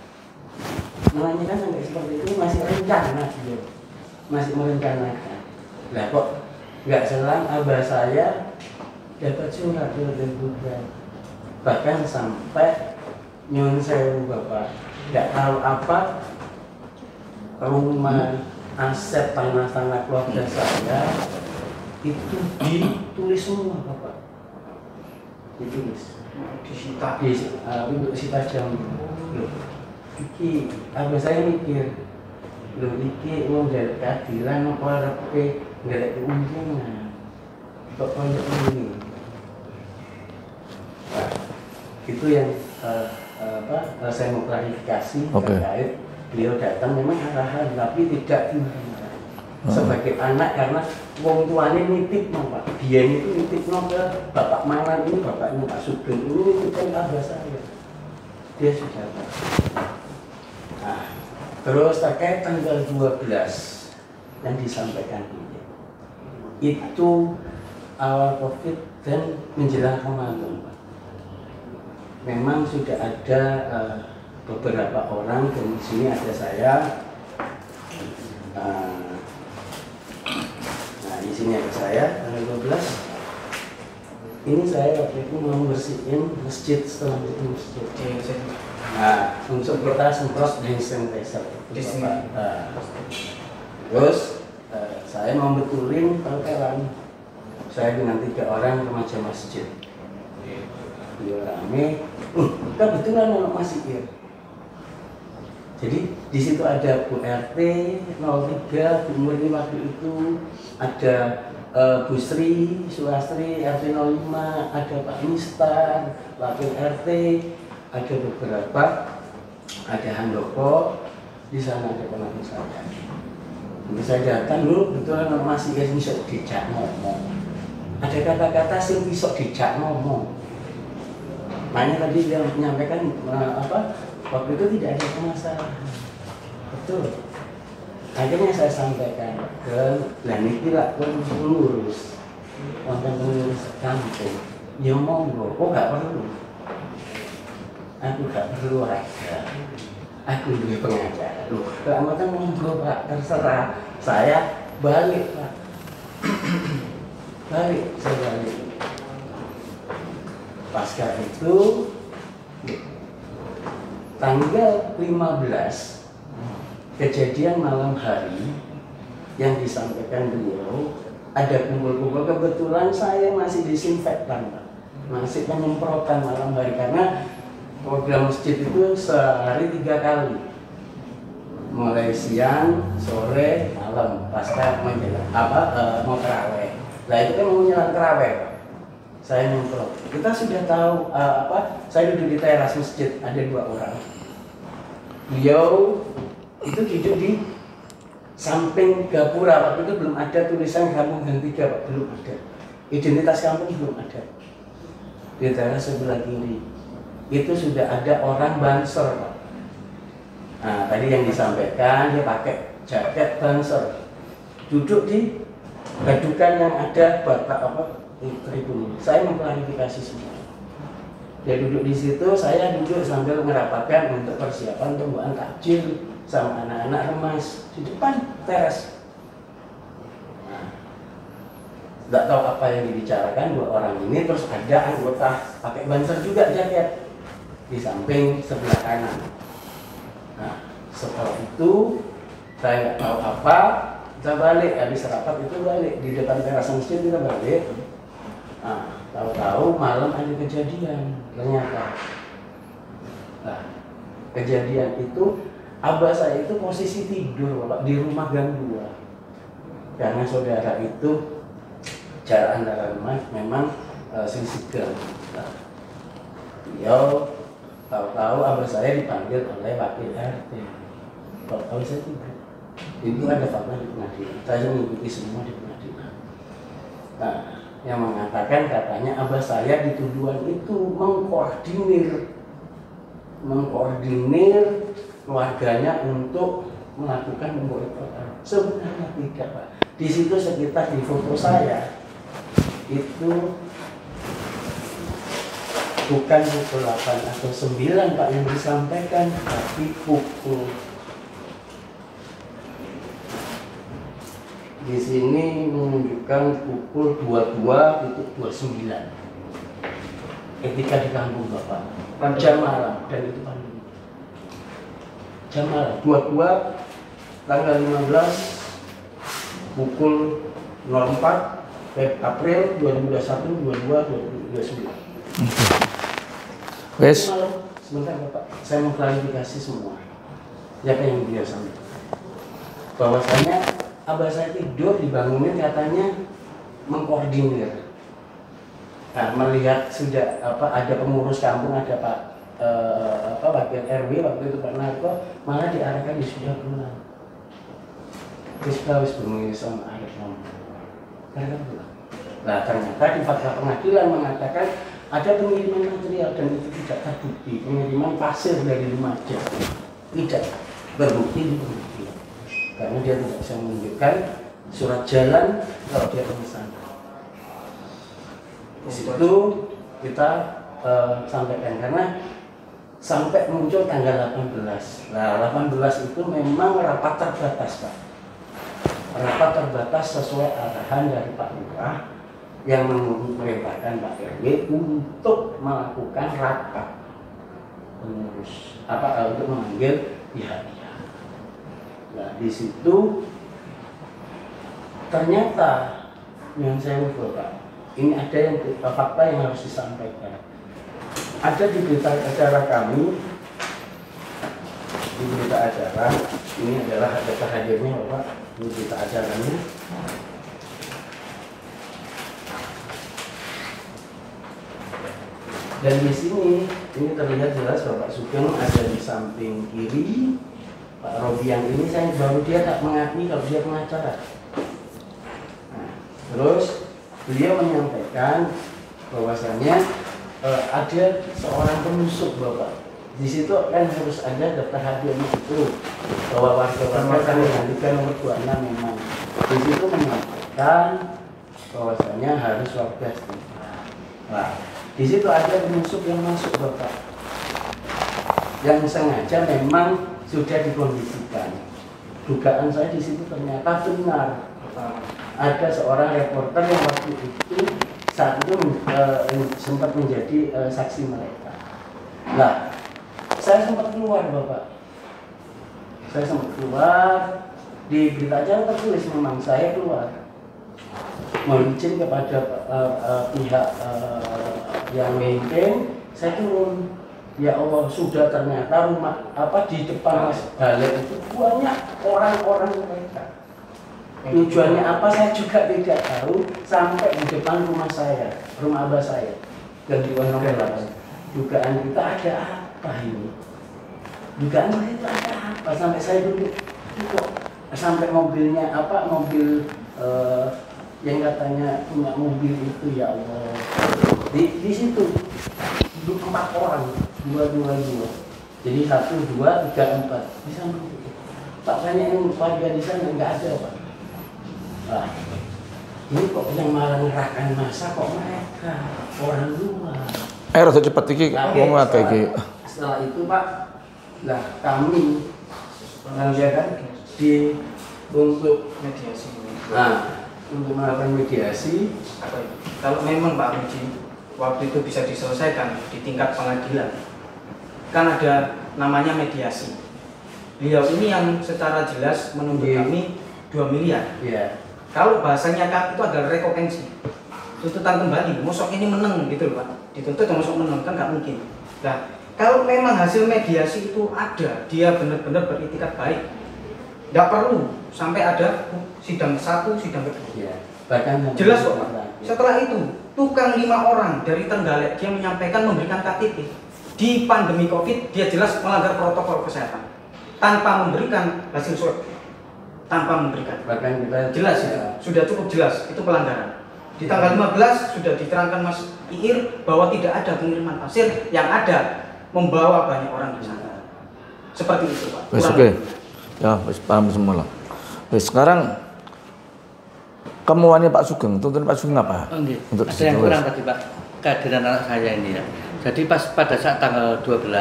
mulanya kan sampai seperti itu masih rencana dia masih merencanakan lah kok nggak selang abah saya dapat surat dari Buddha bahkan sampai nyun sewu Bapak nggak tahu apa rumah aset tanah keluarga saya itu ditulis semua Bapak ditulis disita untuk sita jam loh iki abah saya mikir loh iki wong dari keadilan apa repe nggak ada keuntungan kok banyak ini nah, itu yang saya mau klarifikasi terkait beliau datang memang arahan tapi tidak dimarah sebagai anak karena wong tuanya nitip Pak dia itu nitip ke Bapak Manan ini bapaknya Pak Sugeng ini nitipkan abah saya dia sudah tahu. Nah, terus terkait tanggal 12 yang disampaikan ini itu awal COVID dan menjelang Ramadan Pak memang sudah ada beberapa orang dan di sini ada saya nah di sini ada saya tanggal 12 ini saya waktu itu mau bersihin masjid setelah itu masjid nah untuk kita semprot hand sanitizer terus saya mau betulin parkeran saya dengan 3 orang remaja masjid dia rame kebetulan anak masih ya jadi di situ ada Bu RT 03 Bu Murni waktu itu ada Bu Sri Sulastri RT 05 ada Pak Mistar Wakil RT ada beberapa ada Handoko di sana ada teman saya jadi saya datang dulu betulan anak masih ya bisa dijak ngomong ada kata-kata sing bisa dijak ngomong Makanya tadi dia menyampaikan waktu itu tidak ada masalah. Betul. Akhirnya saya sampaikan ke Lanitilah pengurus, konten pengurus kampung. Ya monggo, kok gak perlu. Aku gak perlu raga. Aku dulu pengacara. Loh, keamatan monggo Pak, terserah. Saya balik Pak. Saya balik. Pasca itu tanggal 15 kejadian malam hari yang disampaikan beliau ada kumpul-kumpul, kebetulan saya masih disinfektan Pak, masih penyemprotan malam hari karena program masjid itu sehari 3 kali, mulai siang, sore, malam pasca menjelang mau terawih. Nah itu kan mau menjelang terawih Pak. Saya nyemprot. Kita sudah tahu saya duduk di teras masjid, ada 2 orang. Beliau itu duduk di samping gapura, waktu itu belum ada tulisan kampung Gang 3 Pak, belum ada. Identitas kampung belum ada. Di teras sebelah kiri itu sudah ada orang banser Pak. Nah tadi yang disampaikan dia pakai jaket banser, duduk di gadukan yang ada batak tribun. Saya mengklarifikasi semua. Dia duduk di situ, saya duduk sambil merapatkan untuk persiapan pembuatan takjil sama anak-anak remas di depan teras. Nggak tahu apa yang dibicarakan 2 orang ini, terus ada anggota pakai banser juga jaket di samping sebelah kanan. Nah, setelah itu saya nggak tahu apa, kita balik habis rapat itu balik di depan teras masjid kita balik. Nah, tahu-tahu malam ada kejadian ternyata. Nah, kejadian itu abah saya itu posisi tidur Bapak di rumah Gang 2. Karena saudara itu jarak antara rumah memang selisih gang. Nah, beliau tahu-tahu abah saya dipanggil oleh wakil RT. Tahu saya tidur. Itu ada fakta di pengadilan. Saya mengikuti semua di pengadilan. Nah, yang mengatakan katanya abah saya di tuduhan itu mengkoordinir keluarganya untuk melakukan pemboikotan. Sebenarnya tidak Pak. Di situ sekitar di foto saya itu bukan pukul 8 atau 9 Pak yang disampaikan, tapi pukul di sini menunjukkan pukul 22.29 ketika di kampung Bapak jam malam, dan itu pandemi jam malam 22 tanggal 15 pukul 04 April 2021 22
Wes.
Sebentar Bapak, saya mau klarifikasi semua siapa yang dia sampaikan bahwasanya abah saya tidur dibangunin katanya mengkoordinir. Nah, melihat sudah ada pengurus kampung, ada wakil RW waktu itu Pak Narko, malah diarahkan di sudah pulang. Wis berminggu sama akhir nomor. Karena pulang. Nah, ternyata di fakta pengadilan mengatakan ada pengiriman material dan itu tidak terbukti. Pengiriman pasir dari Lumajang tidak terbukti di pengadilan. Karena dia tidak bisa menunjukkan surat jalan kalau dia pemesan. Di situ kita sampaikan karena sampai muncul tanggal 18. Nah, 18 itu memang rapat terbatas Pak. Rapat terbatas sesuai arahan dari Pak Lurah yang memerintahkan Pak RW untuk melakukan rapat pengurus untuk memanggil pihak-pihak. Nah, di situ ternyata yang saya lupa Pak, ini ada yang fakta yang harus disampaikan. Ada di berita acara kami, di berita acara ini adalah data hadirnya Bapak, ini berita acaranya. Dan di sini ini terlihat jelas Bapak Sugeng ada di samping kiri. Pak Robian ini saya baru dia tak mengakui kalau dia pengacara. Nah, terus beliau menyampaikan bahwasanya ada seorang penusuk Bapak. Di situ kan harus ada daftar hadiahnya itu bahwa warga-warga kami nantikan nomor 26 memang. Di situ menyatakan bahwasanya harus warga istighfar. Nah, di situ ada penusuk yang masuk Bapak, yang sengaja memang sudah dikondisikan. Dugaan saya di situ ternyata benar. Ada seorang reporter yang waktu itu saat itu sempat menjadi saksi mereka. Nah, saya sempat keluar Bapak. Saya sempat keluar, di berita acara tertulis memang saya keluar mengizin kepada pihak yang maintain, saya turun. Ya Allah, sudah ternyata rumah di depan Mas Balek itu banyak orang-orang mereka. Tujuannya apa saya juga tidak tahu, sampai di depan rumah saya, rumah abah saya, dan di nomor 8. Dugaan kita ada apa ini? Dugaan kita ada apa? Sampai saya dulu kok sampai mobilnya mobil yang katanya punya mobil itu, ya Allah. Di situ duduk 4 orang, dua. Jadi 1, 2, 3, 4. Di sana Pak, banyak yang warga di sana nggak ada Pak. Nah, ini kok yang malah ngerahkan masa kok mereka orang luar.
Rada cepet iki ngomong iki.
Setelah itu Pak, lah kami kan untuk
mediasi.
Nah, untuk melakukan mediasi.
Kalau memang Pak Ruji waktu itu bisa diselesaikan di tingkat pengadilan, kan ada namanya mediasi. Beliau ini yang secara jelas menuntut kami 2 miliar.
Iya.
Kalau bahasanya kan itu adalah rekopensi, tuntutan kembali. Mosok ini menang gitu loh Pak, dituntut mosok menang kan nggak mungkin. Nah, kalau memang hasil mediasi itu ada, dia benar-benar beritikat baik, nggak perlu sampai ada sidang 1, sidang 2.
Iya. Bahkan
Jelas kok Pak. Setelah itu, tukang 5 orang dari Trenggalek dia menyampaikan memberikan KTP. Di pandemi COVID dia jelas melanggar protokol kesehatan tanpa memberikan hasil swab. Tanpa memberikan.
Bahkan kita
jelas itu, sudah cukup jelas itu pelanggaran. Di tanggal 15 sudah diterangkan Mas Iir bahwa tidak ada pengiriman pasir, yang ada membawa banyak orang di sana. Seperti itu Pak.
Oke. Ya, wis paham semua lah. Wis sekarang kemuannya Pak Sugeng, tuntutan Pak Sugeng apa?
Untuk ada yang kurang tadi Pak, kehadiran anak saya ini ya. Jadi pada saat tanggal 12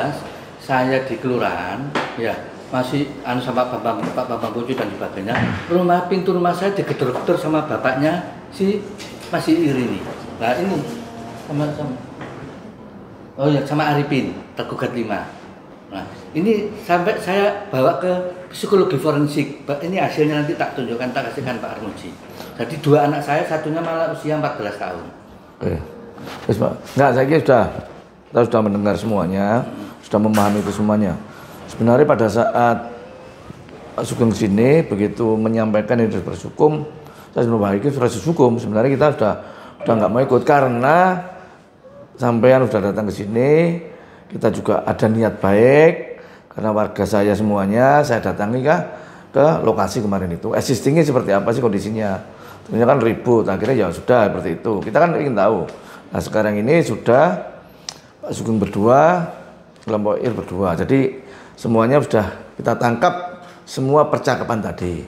saya di kelurahan, ya masih sama Pak Bambang Pucu dan sebagainya. Pintu rumah saya digedor-gedor sama bapaknya si Mas Iir ini. Nah ini sama Arifin, tergugat 5. Nah ini sampai saya bawa ke psikologi forensik. Ini hasilnya nanti tak tunjukkan, tak kasihkan Pak Armuji. Jadi 2 anak saya, satunya malah usia 14 tahun.
Oke. Enggak, saya kira kita sudah mendengar semuanya, sudah memahami itu semuanya. Sebenarnya pada saat Pak Sugeng sini begitu menyampaikan ini proses hukum, saya sebelum itu proses hukum. Sebenarnya kita sudah nggak mau ikut karena sampean sudah datang ke sini, kita juga ada niat baik karena warga saya semuanya saya datangi ke lokasi kemarin itu. Existingnya seperti apa sih kondisinya? Ternyata kan ribut, akhirnya ya sudah seperti itu. Kita kan ingin tahu. Nah sekarang ini sudah Pak Sugeng berdua, kelompok Ir berdua. Jadi semuanya sudah kita tangkap semua percakapan tadi.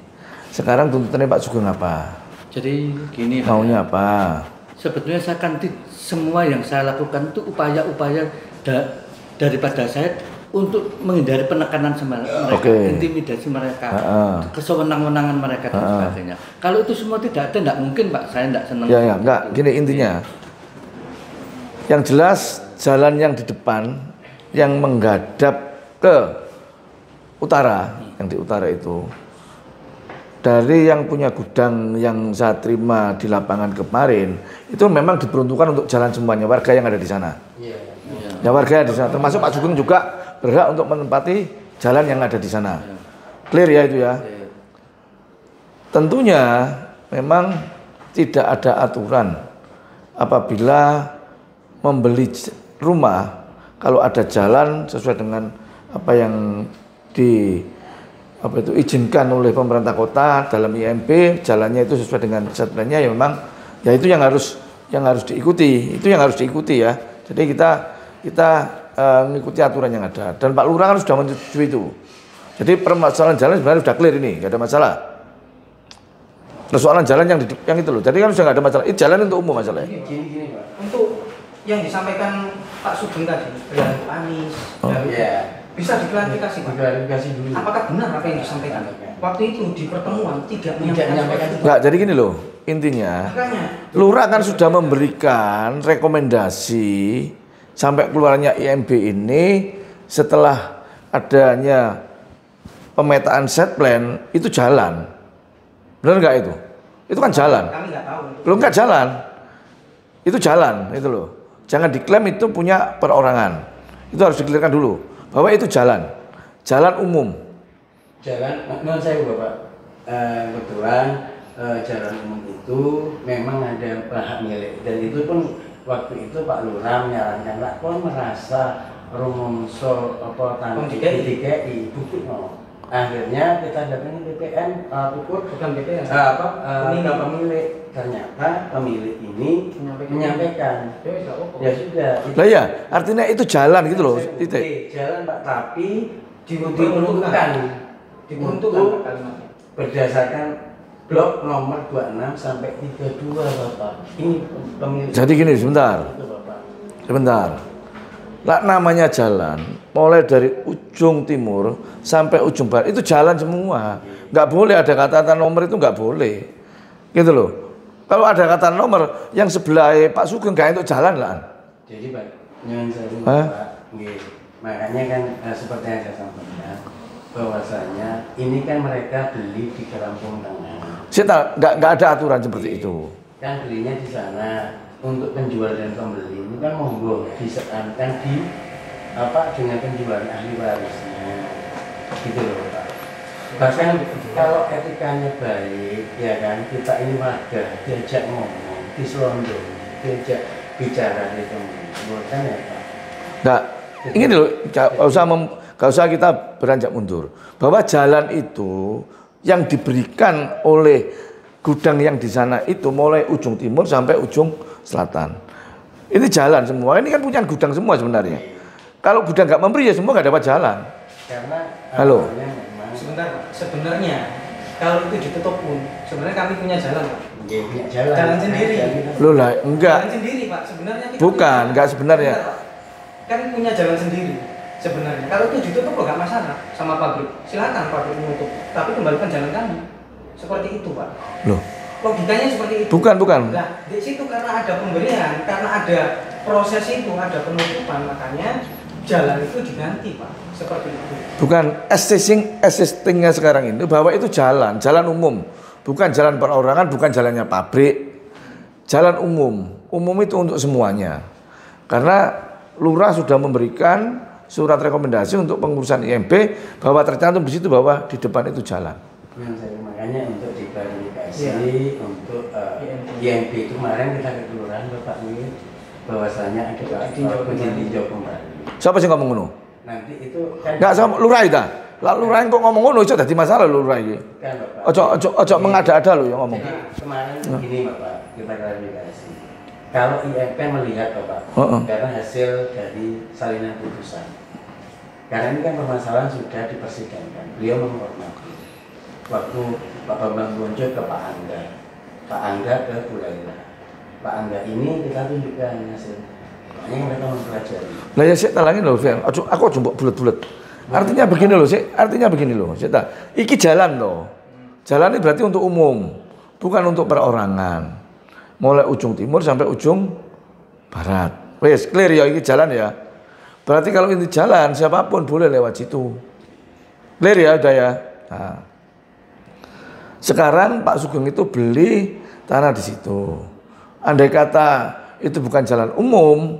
Sekarang tuntutannya Pak Sugeng apa?
Jadi gini
maunya apa?
Sebetulnya saya kan semua yang saya lakukan itu upaya-upaya daripada saya untuk menghindari penekanan sama mereka, intimidasi mereka, kesewenang-wenangan mereka dan sebagainya. Kalau itu semua tidak ada, tidak mungkin Pak, saya tidak senang.
Ya, enggak. Gini intinya, yang jelas jalan yang di depan, yang menghadap ke utara, yang di utara itu, dari yang punya gudang yang saya terima di lapangan kemarin, itu memang diperuntukkan untuk jalan semuanya warga yang ada di sana. Ya warga di sana, termasuk Pak Sugeng juga berhak untuk menempati jalan yang ada di sana. Clear ya itu ya. Tentunya memang tidak ada aturan apabila membeli rumah kalau ada jalan sesuai dengan apa yang izinkan oleh pemerintah kota dalam IMB, jalannya itu sesuai dengan set plan-nya, ya memang ya itu yang harus diikuti. Itu yang harus diikuti ya. Jadi kita mengikuti aturan yang ada. Dan Pak Lurah kan sudah menyetujui itu. Jadi permasalahan jalan sebenarnya sudah clear ini, nggak ada masalah. Persoalan jalan yang itu loh. Jadi kan sudah nggak ada masalah. Ini jalan untuk umum masalahnya.
Gini Pak.
Untuk yang disampaikan Pak Sugeng tadi, dari Anies, bisa diklarifikasi Pak.
Diklarifikasi dulu.
Apakah benar apa yang disampaikan? Waktu itu di pertemuan tidak menyampaikan.
Enggak, jadi gini loh. Intinya, Lurah kan sudah memberikan rekomendasi sampai keluarnya IMB ini setelah adanya pemetaan set plan itu jalan. Benar nggak itu? Itu kan jalan.
Kami nggak tahu.
Belum nggak jalan. Itu jalan, itu loh. Jangan diklaim itu punya perorangan. Itu harus dikelirkan dulu bahwa itu jalan. Jalan umum.
Jalan, non saya Bapak. Kebetulan jalan umum itu memang ada hak milik dan itu pun waktu itu Pak Lurah menyarankan lah kok merasa rumongso apa tanah DKI bukti no. Akhirnya kita datang BPN ukur
bukan BPN
pemilik, ternyata pemilik ini menyampaikan ya sudah
lah ya artinya itu jalan gitu loh
jalan Pak, tapi
diperuntukkan kalimatnya
berdasarkan blok nomor 26 sampai 32 Bapak. Ini pemilik.
Jadi gini sebentar. Lah namanya jalan mulai dari ujung timur sampai ujung barat itu jalan semua. Nggak boleh ada kata nomor itu nggak boleh. Gitu loh. Kalau ada kata nomor yang sebelah Pak Sugeng nggak itu jalan lah.
Jadi Pak, nyuwun sewu Pak. Makanya kan seperti yang saya sampaikan bahwasanya ini kan mereka beli di Kampung Tengah.
Saya nggak ada aturan seperti itu.
Kan belinya di sana untuk penjual dan pembeli ini kan monggo disekankan di apa dengan penjualan ahli warisnya, gitu loh Pak. Bahkan kalau etikanya baik, ya kan kita ini warga diajak ngomong, diselondong, diajak bicara di tempat, kan ya Pak.
Nggak, ini loh, nggak usah kita beranjak mundur. Bahwa jalan itu yang diberikan oleh gudang yang di sana itu mulai ujung timur sampai ujung selatan. Ini jalan semua. Ini kan punya gudang semua sebenarnya. Kalau gudang nggak memberi ya semua nggak dapat jalan.
Karena
halo.
Sebenarnya kalau itu ditutup pun sebenarnya kami punya jalan Pak.
Punya jalan
sendiri.
Loh lah, enggak.
Jalan sendiri Pak. Sebenarnya kita
bukan, enggak sebenarnya.
Kan punya jalan sendiri. Sebenarnya kalau itu ditutup kok nggak masalah sama pabrik, silakan pabrik menutup, tapi kembalikan jalan kami. Seperti itu Pak.
Loh.
Logikanya seperti itu.
Bukan.
Nah, di situ karena ada pemberian, karena ada proses itu, ada penutupan, makanya jalan itu diganti Pak. Seperti itu. Bukan
existingnya sekarang ini bahwa itu jalan umum, bukan jalan perorangan, bukan jalannya pabrik, jalan umum. Umum itu untuk semuanya. Karena Lurah sudah memberikan surat rekomendasi untuk pengurusan IMB bahwa tercantum di situ bahwa di depan itu jalan.
Makanya untuk diklarifikasi untuk IMB itu kemarin kita ke kelurahan Bapak ini bahwasanya ada tinjau kembali.
Siapa sih ngomong ngono?
Nanti itu kan
enggak sama Lurah itu. Lah Lurah kok ngomong ngono iso dadi masalah Lurah iki.
Kan Bapak.
Ojo mengada-ada lho yang ngomong.
Jadi kemarin begini Bapak, kita klarifikasi. Kalau IMB melihat Bapak, karena hasil dari salinan putusan. Karena ini kan permasalahan sudah dipersidankan. Beliau menghormati. Waktu Pak Bambang Bonjo ke Pak Angga ke Bulaila. Pak Angga ini kita tunjukkan hasil. Makanya mereka mempelajari.
Lah ya sik talangin lho, Fian. Aku jembok bulet-bulet. Artinya begini loh, iki jalan loh. Jalan ini berarti untuk umum, bukan untuk perorangan. Mulai ujung timur sampai ujung barat. Wes clear ya, iki jalan ya. Berarti kalau ini jalan siapapun boleh lewat situ. Clear ya udah ya. Nah. Sekarang Pak Sugeng itu beli tanah di situ. Andai kata itu bukan jalan umum,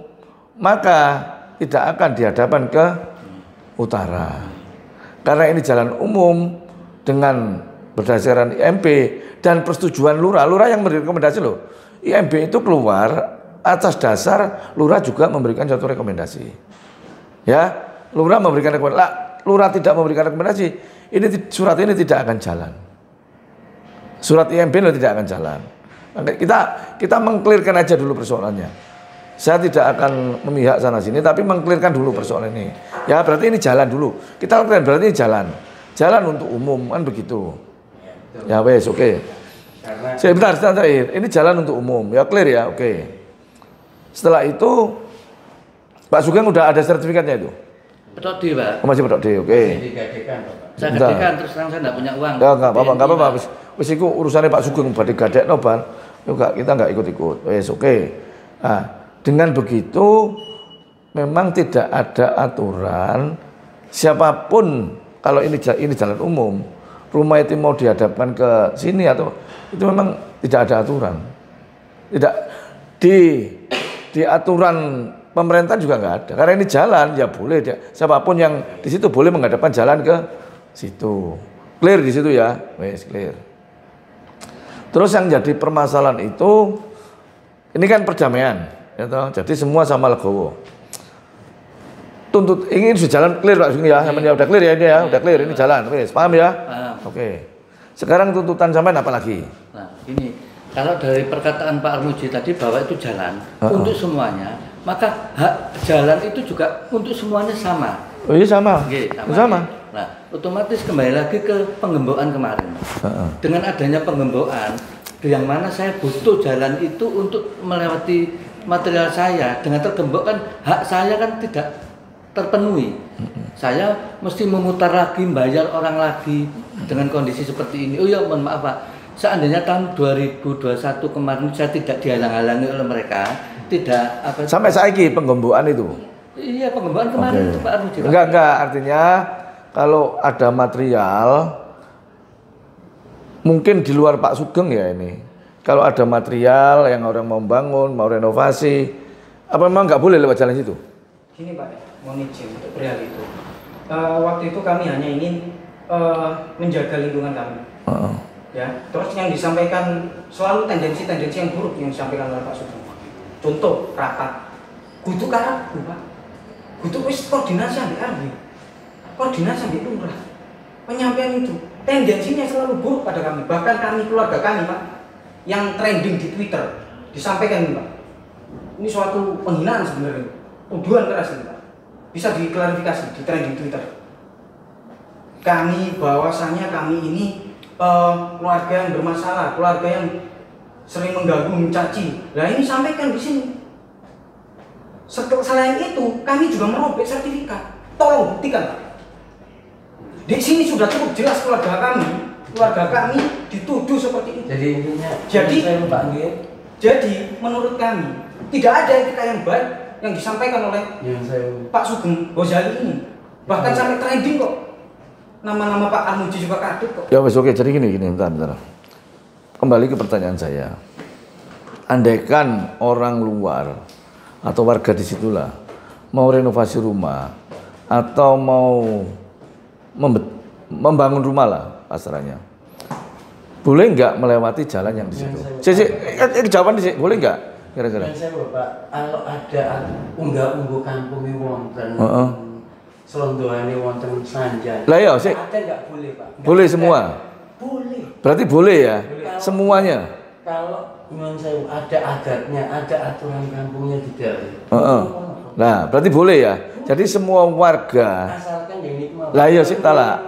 maka tidak akan dihadapkan ke utara. Karena ini jalan umum dengan berdasarkan IMB dan persetujuan Lurah. Lurah yang merekomendasi loh. IMB itu keluar atas dasar Lurah juga memberikan satu rekomendasi. Ya, Lurah memberikan rekomendasi. Lurah tidak memberikan rekomendasi. Surat ini tidak akan jalan. Surat IMB tidak akan jalan. Kita mengklirkan aja dulu persoalannya. Saya tidak akan memihak sana sini, tapi mengklirkan dulu persoalan ini. Ya berarti ini jalan dulu. Kita klirkan berarti ini jalan untuk umum kan begitu. Ya wes oke. Sebentar. Ini jalan untuk umum. Ya clear ya oke. Setelah itu Pak Sugeng udah ada sertifikatnya itu.
Petok D, Pak.
Masih petok D, oke.
Saya gadekan terus terang saya enggak punya uang.
Ya enggak apa-apa. Wis iku urusannya Pak Sugeng badhe gadekno ban. Juga kita enggak ikut-ikut. Wes oke. Nah, dengan begitu memang tidak ada aturan siapapun kalau ini jalan umum, rumah itu mau dihadapkan ke sini atau itu memang tidak ada aturan. Tidak di aturan pemerintah juga nggak ada. Karena ini jalan ya boleh siapapun yang di situ boleh menghadapkan jalan ke situ. Clear di situ ya, wes clear. Terus yang jadi permasalahan itu ini kan perdamaian, ya toh. Jadi semua sama legowo. Tuntut ingin sudah jalan clear Pak Sugeng ya, namanya udah clear ya ini ya, udah clear ini jalan, wes paham ya?
Paham.
Oke. Sekarang tuntutan sampean apa lagi?
Nah, ini kalau dari perkataan Pak Armuji tadi bahwa itu jalan untuk semuanya, maka hak jalan itu juga untuk semuanya sama.
Oh iya sama.
Oke,
sama.
Nah, otomatis kembali lagi ke penggembokan kemarin. Dengan adanya penggembokan, yang mana saya butuh jalan itu untuk melewati material saya, dengan tergembok kan hak saya kan tidak terpenuhi. Saya mesti memutar lagi, bayar orang lagi dengan kondisi seperti ini. Oh ya, mohon maaf Pak. Seandainya tahun 2021 kemarin saya tidak dihalang-halangi oleh mereka, tidak apa
sampai saiki penggembokan itu.
Iya, penggembokan kemarin itu Pak Armuji.
Enggak, artinya kalau ada material mungkin di luar Pak Sugeng ya ini. Kalau ada material yang orang mau bangun, mau renovasi, apa memang nggak boleh lewat jalan situ?
Gini Pak, mohon izin untuk perihal itu. Waktu itu kami hanya ingin menjaga lingkungan kami. Ya, terus yang disampaikan selalu tendensi-tendensi yang buruk yang disampaikan oleh Pak Sugeng. Contoh rapat, kudu karaku Pak, kudu wis koordinasi ambil RW, koordinasi ambil lurah. Penyampaian itu tendensinya selalu buruk pada kami, bahkan kami keluarga kami Pak, yang trending di Twitter disampaikan ini Pak. Ini suatu penghinaan sebenarnya, tuduhan keras ini Pak. Bisa diklarifikasi di trending Twitter. Kami bahwasanya kami ini keluarga yang bermasalah, keluarga yang sering mengganggu, mencaci. Nah ini sampaikan di sini. Selain itu, kami juga merobek sertifikat. Tolong buktikan, Pak. Di sini sudah cukup jelas keluarga kami dituduh seperti itu.
Jadi intinya,
jadi menurut kami tidak ada etika yang baik yang disampaikan oleh Pak Sugeng Ghazali ini. Bahkan sampai trending kok. Nama-nama Pak Armuji juga kadut kok.
Ya wes oke, jadi gini, bentar. Kembali ke pertanyaan saya. Andaikan orang luar atau warga di situlah mau renovasi rumah atau mau membangun rumah lah pasarannya, boleh nggak melewati jalan yang di situ? Jawaban di sini boleh nggak? Kira-kira.
Saya Bapak, kalau ada unggah-ungguh kampung ini wonten, selondoane wonten sanjan.
Lah ya sih.
Ada nggak boleh Pak?
Boleh semua.
Boleh.
Berarti boleh ya?
Boleh.
Semuanya.
Kalau nyuwun sewu ada adatnya, ada aturan kampungnya tidak.
Nah, berarti boleh ya. Jadi semua warga.
Asalkan yang nikmat.
Lah iya sih talak.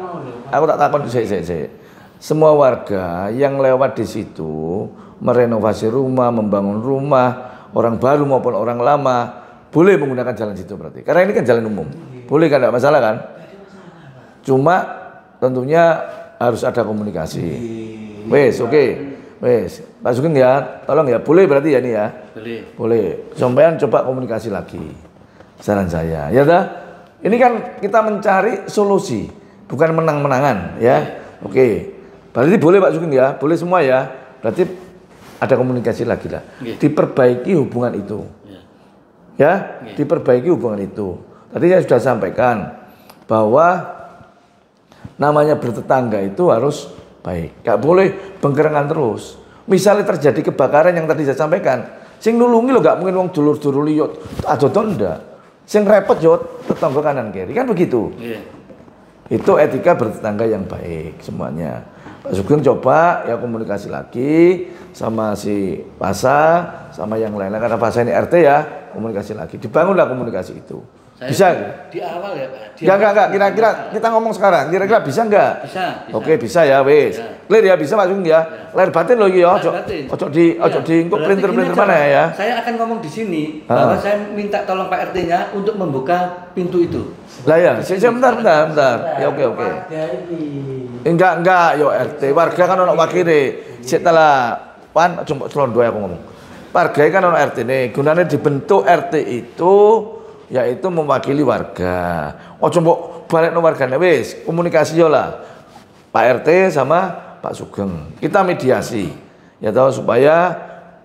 Aku tak takon sik. Semua warga yang lewat di situ merenovasi rumah, membangun rumah, orang baru maupun orang lama boleh menggunakan jalan situ berarti. Karena ini kan jalan umum. Boleh kan, tidak masalah kan? Cuma tentunya harus ada komunikasi. Wes, oke. Wes, Pak Sugeng ya, tolong ya. Boleh berarti ya ini ya? Boleh. Sampean coba komunikasi lagi. Saran saya. Ya dah. Ini kan kita mencari solusi, bukan menang-menangan ya. Oke. Berarti boleh Pak Sugeng ya? Boleh semua ya? Berarti ada komunikasi lagi lah. Diperbaiki hubungan itu. Ya, diperbaiki hubungan itu. Tadi saya sudah sampaikan bahwa namanya bertetangga itu harus baik. Gak boleh bengkerengan terus. Misalnya terjadi kebakaran yang tadi saya sampaikan, sing nulungi lo gak mungkin wong dulur-dulur liyo adoton ndak. Sing repot yo tetangga kanan kiri kan begitu. Itu etika bertetangga yang baik semuanya. Pak Sugeng coba ya komunikasi lagi sama si Pasa, sama yang lain-lain karena Pasa ini RT ya. komunikasi lagi. Dibangunlah komunikasi itu.
Saya
Bisa?
di awal ya Pak.
Enggak. Kira-kira kita ngomong sekarang. Kira-kira bisa enggak?
Bisa.
Oke, bisa ya, wis.
Ya.
Clear ya, bisa Pak Sugeng ya. Lahir batin loh iki ya.
Lahir batin.
Ojo di engko
Berarti
printer-printer
gini
mana
aja,
ya.
Saya akan ngomong di sini bahwa saya minta tolong Pak RT-nya untuk membuka pintu itu.
Lah ya, bentar. Ya oke.
Warga ini.
Enggak, yo RT. Warga kan ono wakile. Setelah pan coba selondoy aku ngomong. Warga kan ono RT nih. Gunanya dibentuk RT itu yaitu mewakili warga. Ojo mbok balekno wargane wis, komunikasi yo lah. Pak RT sama Pak Sugeng. Kita mediasi. Ya tahu supaya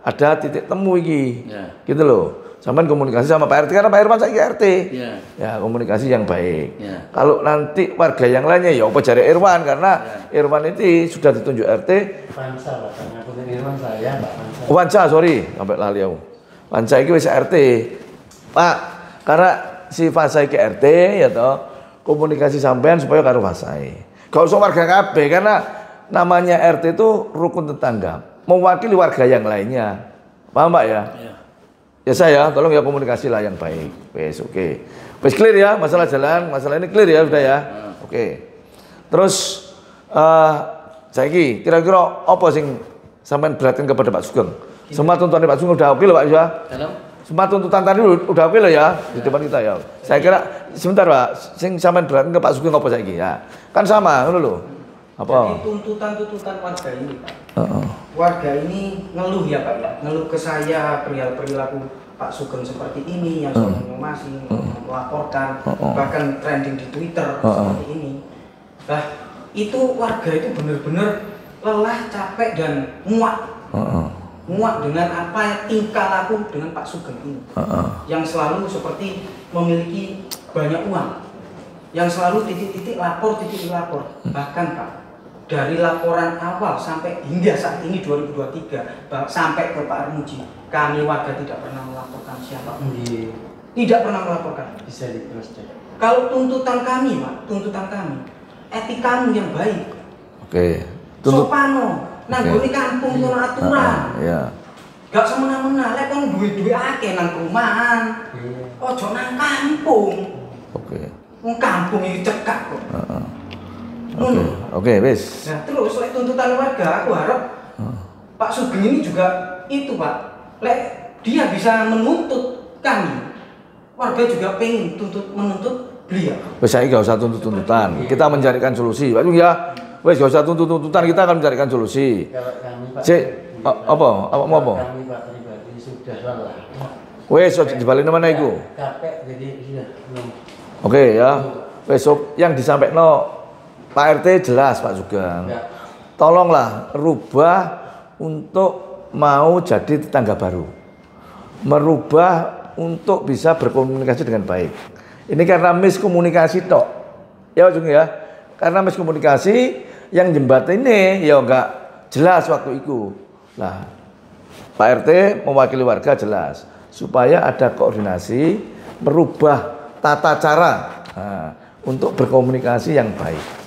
ada titik temu iki.
Ya.
Gitu loh. Sampean komunikasi sama Pak RT karena Pak Irwan saiki RT.
Ya.
Ya, komunikasi yang baik.
Ya.
Kalau nanti warga yang lainnya ya apa jare Irwan karena Irwan itu sudah ditunjuk RT.
Pansa Pak, karena aku Irwan saya Pak Pansa.
Wanca, sorry, sampai lali aku. Wanca iki wis RT. Pak, karena si Fasai ke RT ya toh, komunikasi sampean supaya karo Fasai. Gak usah warga kabeh karena namanya RT itu rukun tetangga, mewakili warga yang lainnya. Paham Pak ya?
Ya.
Ya saya, tolong ya komunikasi lah yang baik. Wes, oke. Wes clear ya masalah jalan, masalah ini clear ya sudah ya. Oke. Terus saiki kira-kira apa sing sampean beratkan kepada Pak Sugeng? Semua tuntutan Pak Sugeng udah oke loh Pak ya.
Dalam
Semua tuntutan tadi udah oke loh ya di depan kita ya. Saya kira sebentar Pak, sing sampean beratkan ke Pak Sugeng apa saiki ya? Kan sama ngono lho. Apa?
Jadi tuntutan warga ini Pak. Warga ini ngeluh ya Pak ya, ngeluh ke saya perihal perilaku Pak Sugeng seperti ini yang selalu masih melaporkan, bahkan trending di Twitter seperti ini. Nah itu warga itu benar-benar lelah, capek dan muak dengan apa yang tingkah laku dengan Pak Sugeng ini, yang selalu seperti memiliki banyak uang, yang selalu titik-titik lapor, bahkan Pak. Dari laporan awal sampai hingga saat ini 2023 sampai ke Pak Armuji, kami warga tidak pernah melaporkan siapa. Tidak pernah melaporkan.
Bisa di cross check.
Kalau tuntutan kami, Pak, etikamu yang baik.
Oke.
Sopano, nanggone kampung ono aturan.
Iya.
Gak semena-mena, lek kon duwe-duwe akeh nang perumahan. Ojo nang kampung.
Oke.
Wong kampung iki cekak kok.
Oke, wis.
Nah, terus lek tuntutan warga, aku harap Pak Sugeng ini juga itu Pak. Lek dia bisa menuntut kami, warga juga pengen menuntut beliau.
Wis saiki gak usah tuntut-tuntutan. Kita mencarikan solusi. Pak Sugeng ya. Wis gak usah tuntut-tuntutan, kita akan mencarikan solusi.
Kalau kami Pak.
Apa? Mau apa?
Kami Pak pribadi sudah lelah.
Wis dibalik mana iku?
Capek jadi sudah belum.
Oke ya. Wis yang disampaikan Pak RT jelas Pak Sugeng.
Ya.
Tolonglah rubah untuk mau jadi tetangga baru. Merubah untuk bisa berkomunikasi dengan baik. Ini karena miskomunikasi tok. Ya Pak Sugeng ya. Karena miskomunikasi yang jembatan ini ya enggak jelas waktu itu. Nah, Pak RT mewakili warga jelas supaya ada koordinasi merubah tata cara untuk berkomunikasi yang baik.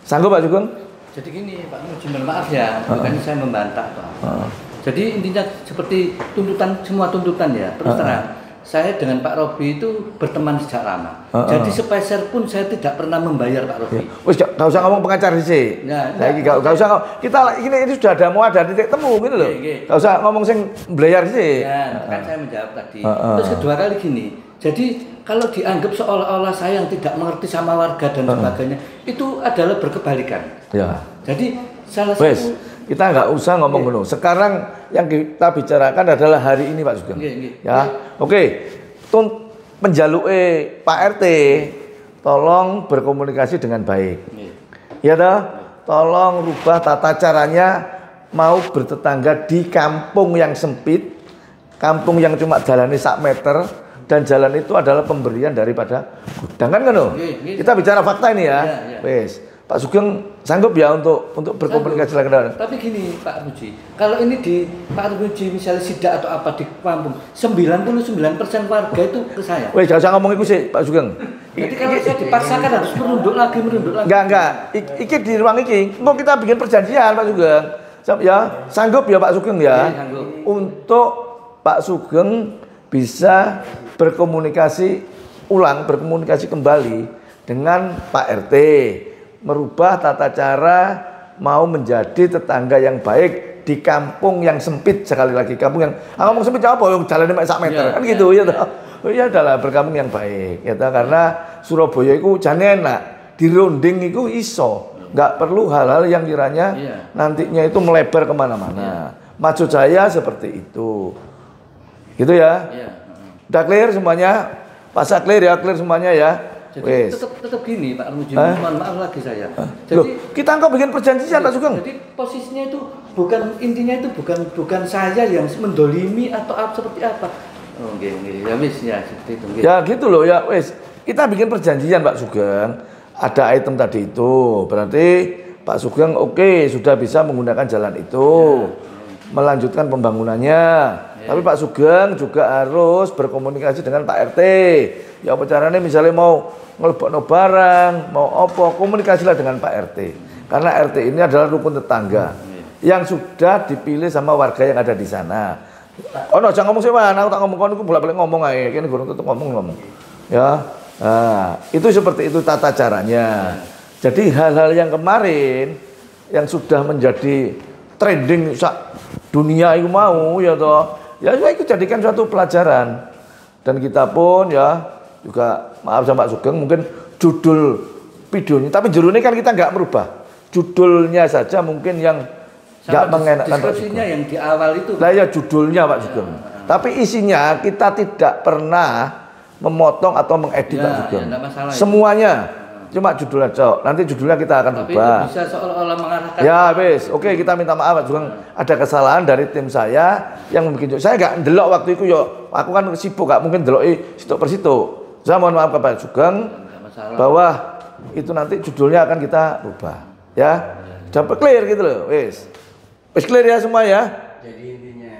Sanggup Pak Sugeng?
jadi gini Pak Muji, mohon maaf ya, bukan saya membantah Pak. Jadi intinya seperti semua tuntutan ya, terus terang. Saya dengan Pak Robi itu berteman sejak lama. Jadi sepeser pun saya tidak pernah membayar Pak Robi.
Wis gak usah ngomong pengacar sih. Gak usah kita ini sudah ada titik temu gitu loh. Gak usah ngomong sing belayar sih.
Ya, kan saya menjawab tadi. Terus kedua kali gini. Jadi kalau dianggap seolah-olah saya yang tidak mengerti sama warga dan sebagainya, itu adalah berkebalikan. Ya. Jadi salah satu
kita nggak usah ngomong dulu. Sekarang yang kita bicarakan adalah hari ini Pak Sugeng. Ya, oke. Penjaluke Pak RT, tolong berkomunikasi dengan baik. Ya toh, tolong rubah tata caranya mau bertetangga di kampung yang sempit, kampung yang cuma jalannya 1 meter. Dan jalan itu adalah pemberian daripada gudang kan loh. Kita bicara fakta ini ya. Wes, Pak Sugeng sanggup ya untuk berkomunikasi dengan.
Tapi gini Pak Muji, kalau ini di Pak Muji misalnya sidak atau apa di kampung, 99% warga itu ke saya.
Wes, jangan usah ngomong itu sih Pak Sugeng.
Jadi kalau saya dipaksakan harus merunduk lagi.
Enggak. Iki di ruang iki. Mau kita bikin perjanjian Pak Sugeng. Ya, sanggup ya Pak Sugeng ya. Untuk Pak Sugeng bisa berkomunikasi ulang, berkomunikasi kembali dengan Pak RT, merubah tata cara mau menjadi tetangga yang baik di kampung yang sempit. Sekali lagi kampung yang ngomong sempit apa yang jalannya mek sak meter kan gitu ya toh. Ya adalah berkampung yang baik ya toh, karena Surabaya itu jane enak, dirunding itu iso, nggak perlu hal-hal yang kiranya nantinya itu melebar kemana-mana. Maksud saya seperti itu, gitu ya. Udah clear semuanya, Pak clear ya, clear semuanya ya.
Jadi tetap gini Pak Armuji, mohon maaf lagi saya. Jadi
loh, kita kok bikin perjanjian Pak Sugeng.
Jadi posisinya itu bukan, intinya itu bukan saya yang mendolimi atau seperti apa. Oh, nggih, ya wis ya seperti itu.
Ya gitu loh ya, wis. Kita bikin perjanjian Pak Sugeng. Ada item tadi itu, berarti Pak Sugeng oke, sudah bisa menggunakan jalan itu, melanjutkan pembangunannya. Tapi Pak Sugeng juga harus berkomunikasi dengan Pak RT. Ya apa caranya misalnya mau ngelebokno barang, mau apa, komunikasilah dengan Pak RT. Karena RT ini adalah rukun tetangga yang sudah dipilih sama warga yang ada di sana. Oh no, jangan ngomong sih, aku tak ngomong, aku bolak-balik ngomong aja, kini gurung tutup ngomong. Ya, nah, itu seperti itu tata caranya. Jadi hal-hal yang kemarin yang sudah menjadi trending dunia itu mau ya toh, ya itu jadikan suatu pelajaran. Dan kita pun ya juga maaf sama Pak Sugeng, mungkin judul videonya, tapi judulnya kan kita nggak merubah, judulnya saja mungkin yang nggak mengenakan Pak Sugeng.
Yang di awal itu.
Nah ya judulnya Pak Sugeng. Tapi isinya kita tidak pernah memotong atau mengedit Pak Sugeng. Semuanya. Cuma judul aja. Nanti judulnya kita akan
tapi
rubah.
Itu bisa seolah-olah mengarahkan.
Ya wis, oke kita minta maaf Pak Sugeng. Ada kesalahan dari tim saya yang bikin. Saya nggak ndelok waktu itu yo. Aku kan sibuk, nggak mungkin ndeloki situ per situ. Saya mohon maaf ke Pak Sugeng bahwa itu nanti judulnya akan kita rubah. Ya. Dapat clear gitu loh. Wis. Wis clear ya semua ya.
Jadi intinya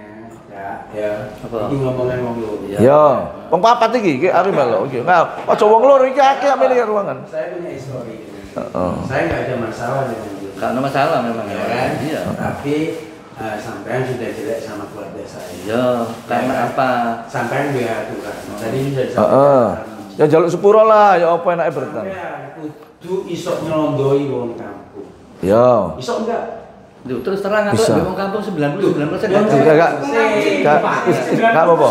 ya iki ngomong dulu.
Ya, wong papat iki arep melok iki. Nah, aja wong loro iki akeh amene ruangan.
Saya punya histori. Saya nggak ada masalah dengan itu.
Nggak ada masalah memang
ya kan?
Iya.
Tapi sampean sudah jelek sama keluarga saya.
Iya, karena apa?
Sampean dia aturan. Tadi sudah disampaikan.
Ya jaluk sepuro lah, ya apa enake bertan.
Kudu iso nyelondoi wong kampung.
Ya.
Iso enggak?
Duh, terus terang aku di wong kampung 99%
enggak apa-apa.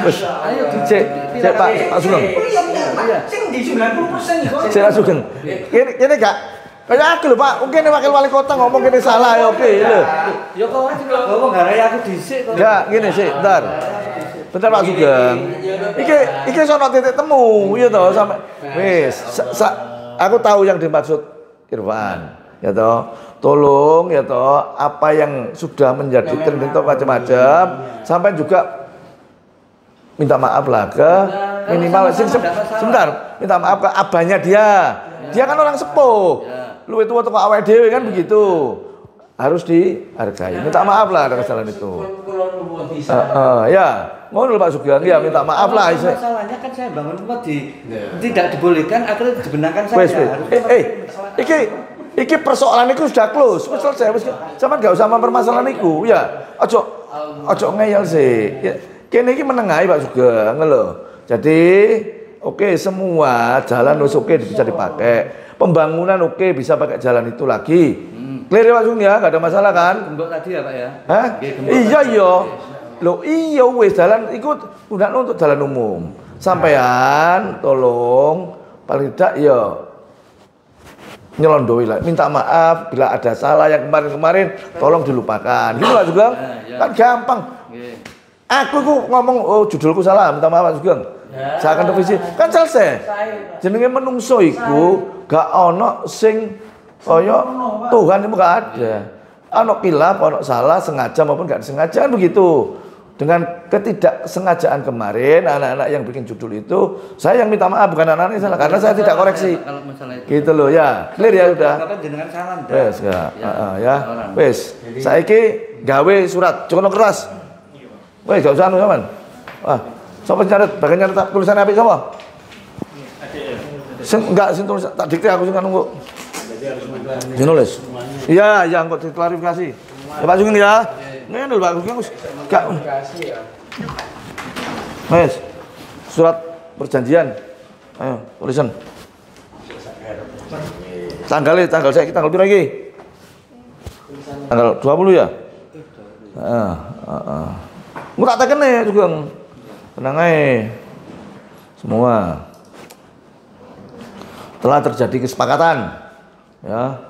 Wis,
ayo
cek Pak Sugeng.
Iya, sing di 90% kok.
Cek Pak Sugeng. Kene gak kayak aku lho Pak, mungkin wakil wali kota ngomong kene salah ya oke lho.
Ya kok ngomong garai aku dhisik kok.
Ya, gini sih, bentar. Bentar Pak Sugeng. Iki sono titik temu, ya toh sampai wis. Aku tahu yang dimaksud Irfan, ya toh. Tolong ya toh, apa yang sudah menjadi trending itu macam-macam, sampai juga minta maaf lah ke minimal sebentar, minta maaf ke abahnya dia. Dia kan orang sepuh. Lu itu waktu ke awake dhewe kan begitu. Harus dihargai. Minta maaf lah atas kesalahan itu. Ya, ngono Pak Sugeng ya minta maaf lah.
Masalahnya kan saya bangun rumah tidak dibolehkan, akhirnya dibenarkan saya.
Iki persoalan itu sudah close, wis selesai, wis sampean enggak usah mempermasalahan iku, ya. Ojo ngeyel sih. Ya, kene iki menengahi Pak Sugeng lho. Jadi, oke semua jalan wis oke bisa dipakai. Pembangunan oke bisa pakai jalan itu lagi. Clear ya Pak Sugeng ya, enggak ada masalah kan?
Gembok tadi ya Pak ya?
Hah? Iya iya. Loh iya wis jalan ikut gunakno untuk jalan umum. Sampean tolong paling tidak ya nyelondoi lah, minta maaf bila ada salah yang kemarin-kemarin tolong dilupakan. Gitu Pak Sugeng. Kan gampang. Aku ngomong oh judulku salah, minta maaf Pak Sugeng. Saya akan revisi. Kan selesai. Jenenge menungso iku gak ono sing kaya Tuhan itu gak ada. Ono kilap, ono salah sengaja maupun gak disengaja kan begitu. Dengan ketidaksengajaan kemarin anak-anak yang bikin judul itu, saya yang minta maaf bukan anak-anak salah karena saya tidak koreksi. Gitu loh ya. Clear ya udah. Wes ya. Wes. Saiki gawe surat, jono keras. Wes gak usah anu sampean. Wah, sapa nyaret bagian nyaret tulisan apik sapa? Sing enggak sing tulis tak dikte aku sing nunggu. Nulis. Iya, yang kok diklarifikasi. Ya Pak Sugeng ya. Ngene lho Pak Sugeng gak Mas, surat perjanjian. Ayo, tulisan. Tanggal piro iki? Tanggal 20 ya? Heeh, heeh. Mu tak tekene Sugeng. Tenang ae. Semua telah terjadi kesepakatan. Ya.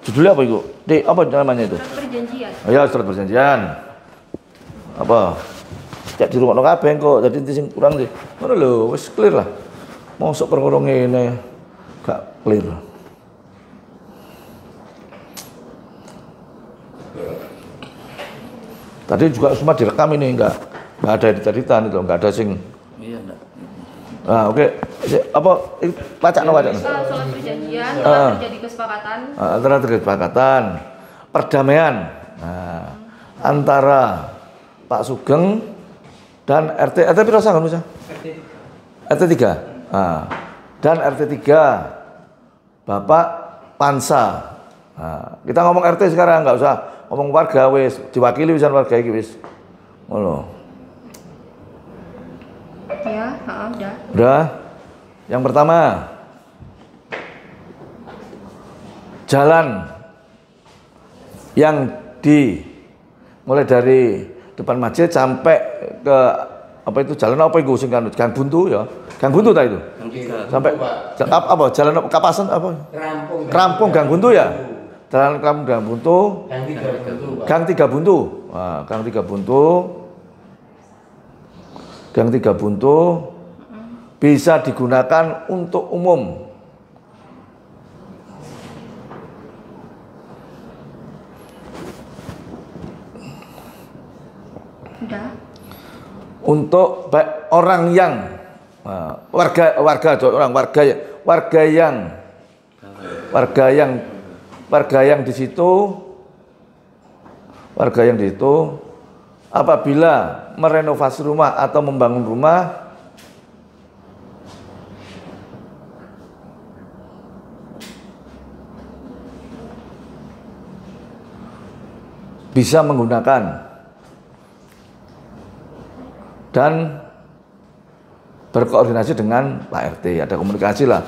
Judulnya apa itu? Apa namanya itu?
Surat perjanjian.
Oh ya, surat perjanjian. Apa? Cek di rumah kabeh kok. Jadi sing kurang sih. Ngono lho, wis clear lah. Mosok perkara ngene gak clear. Tadi juga semua direkam ini, enggak ada editan itu, enggak ada sing.
Iya, enggak.
Ah, oke. Apa bacaan?
Soal perjanjian telah terjadi kesepakatan.
Telah terjadi kesepakatan perdamaian antara Pak Sugeng dan RT piro sangan Musa? RT 3. Dan RT 3 Bapak Pansa. Kita ngomong RT sekarang, nggak usah ngomong warga, wis diwakili wisan warga iki wis. Ngono.
Ya, udah.
Udah. Yang pertama, jalan yang mulai dari depan masjid sampai ke apa itu jalan apa itu sing Gang Buntu ya. Gang Buntu ta itu? Sampai apa jalan Kapasan apa? Rampung Gang Buntu ya. Jalan Kampung Gang Buntu. Gang 3 Buntu. Nah, Gang 3 Buntu. Gang 3 Buntu bisa digunakan untuk umum.
Udah.
Untuk orang yang warga yang di situ apabila merenovasi rumah atau membangun rumah bisa menggunakan dan berkoordinasi dengan Pak RT, ada komunikasi lah,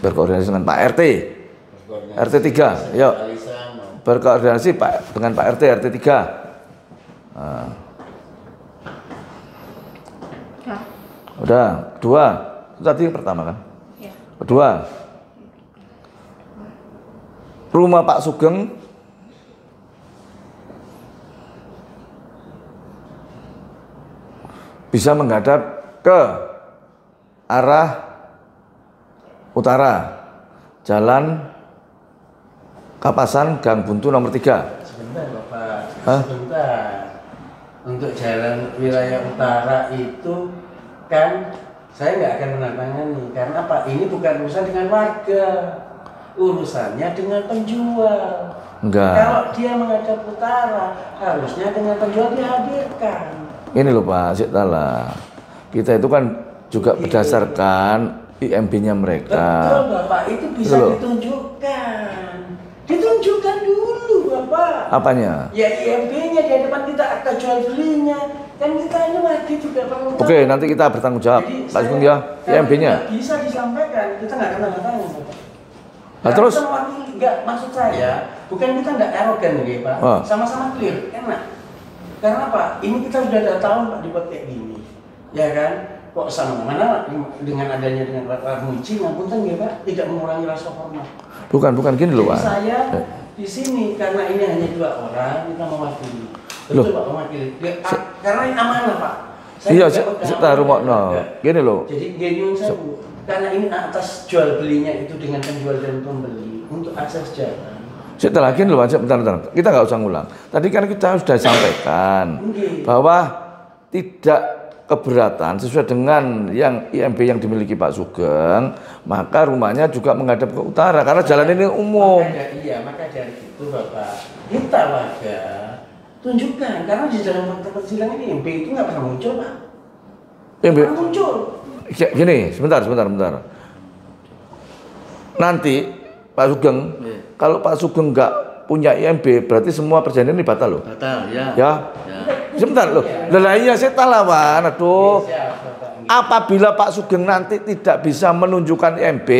berkoordinasi dengan Pak RT, RT 3, yuk berkoordinasi dengan Pak RT, RT 3. Nah. Udah, kedua, itu tadi yang pertama kan? Ya. Kedua, rumah Pak Sugeng bisa menghadap ke arah utara, jalan Kapasan Gang Buntu nomor 3.
Sebentar Bapak, sebentar. Untuk jalan wilayah utara itu kan saya nggak akan menandatangani karena apa? Ini bukan urusan dengan warga, urusannya dengan penjual.
Enggak.
Kalau dia menghadap utara, harusnya dengan penjual dihadirkan.
Ini loh Pak, Syekhtala. Kita itu kan juga berdasarkan IMB-nya mereka.
Betul Bapak, itu bisa ditunjukkan. Ditunjukkan dulu Bapak.
Apanya?
Ya IMB-nya di hadapan kita, akta jual belinya. Kan kita ini wajib juga perlu.
Oke, nanti kita bertanggung jawab. Pak Sugeng ya, IMB-nya.
Bisa disampaikan, kita nggak kena tanya Bapak.
Nah, terus?
Enggak, maksud saya, bukan kita nggak arogan nih Pak. Sama-sama clear, enak. Karena apa? Ini kita sudah ada tahun Pak dibuat kayak gini, ya kan? Kok sama mana dengan adanya dengan Muji, ngapunten ya Pak, tidak mengurangi rasa hormat.
Bukan gini loh Pak.
Saya di sini karena ini hanya 2 orang kita mewakili. Betul Pak, mewakili. Karena ini amanah Pak.
Iya, kita rumokno. Gini loh.
Jadi gini saya Bu, karena ini atas jual belinya itu dengan penjual dan pembeli untuk akses jalan.
Setelah lagi loh, bentar. Kita nggak usah ngulang. Tadi kan kita sudah sampaikan bahwa tidak keberatan sesuai dengan yang IMB yang dimiliki Pak Sugeng, maka rumahnya juga menghadap ke utara karena jalan ini umum.
Maka dari itu Bapak, kita warga tunjukkan karena di dalam fakta persidangan ini IMB itu nggak pernah muncul Pak. IMB muncul.
Gini, sebentar. Nanti Pak Sugeng, kalau Pak Sugeng nggak punya IMB, berarti semua perjanjian ini batal loh.
Batal, ya.
Ya. Sebentar loh. Lah iya saya talawan. Aduh. Apabila Pak Sugeng nanti tidak bisa menunjukkan IMB,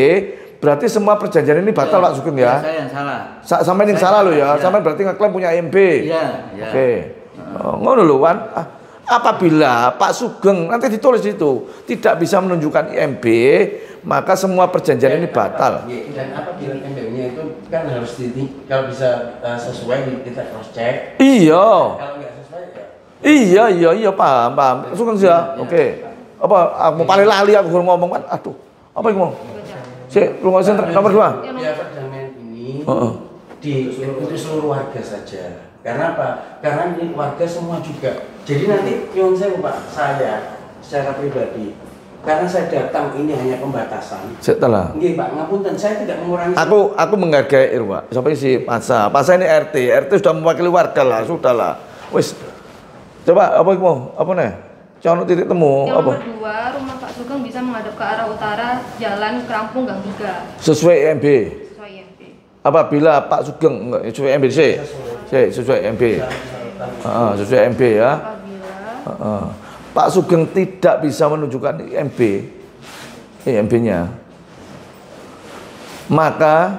berarti semua perjanjian ini batal Pak Sugeng ya?
Saya yang salah.
Sampai yang salah loh ya. Sampai berarti ngeklaim punya IMB.
Iya.
Oke. Ngono lho Wan. Apabila Pak Sugeng nanti ditulis itu tidak bisa menunjukkan IMB, maka semua perjanjian ini batal.
Dan apabila IMB-nya itu kan harus kalau bisa sesuai kita cross check.
Iya.
Kalau nggak sesuai ya.
Iya paham. Sugeng sih ya. Oke. Apa aku paling lali aku ngomong kan. Aduh. Apa yang mau? Sik, rumah nomor 2.
Ya perdamaian ini untuk seluruh warga saja. Karena apa? Karena ini warga semua juga. Jadi nanti nyuwun sewu Pak, saya secara pribadi, karena saya datang ini hanya pembatasan.
Setelah.
Nggih Pak, ngapunten saya tidak mengurangi.
Aku menghargai Irwa. Sampai si Pasa ini RT sudah mewakili warga lah, sudahlah. Wis. Coba apa mau? Apa nih? Jangan titik temu.
Yang
apa?
nomor 2, rumah Pak Sugeng bisa menghadap ke arah utara, Jalan Kerampung Gang 3.
Sesuai IMB.
Sesuai IMB.
Apabila Pak Sugeng enggak sesuai IMB sih. Sesuai IMB. Sesuai IMB ya. Pak Sugeng tidak bisa menunjukkan IMB-nya, maka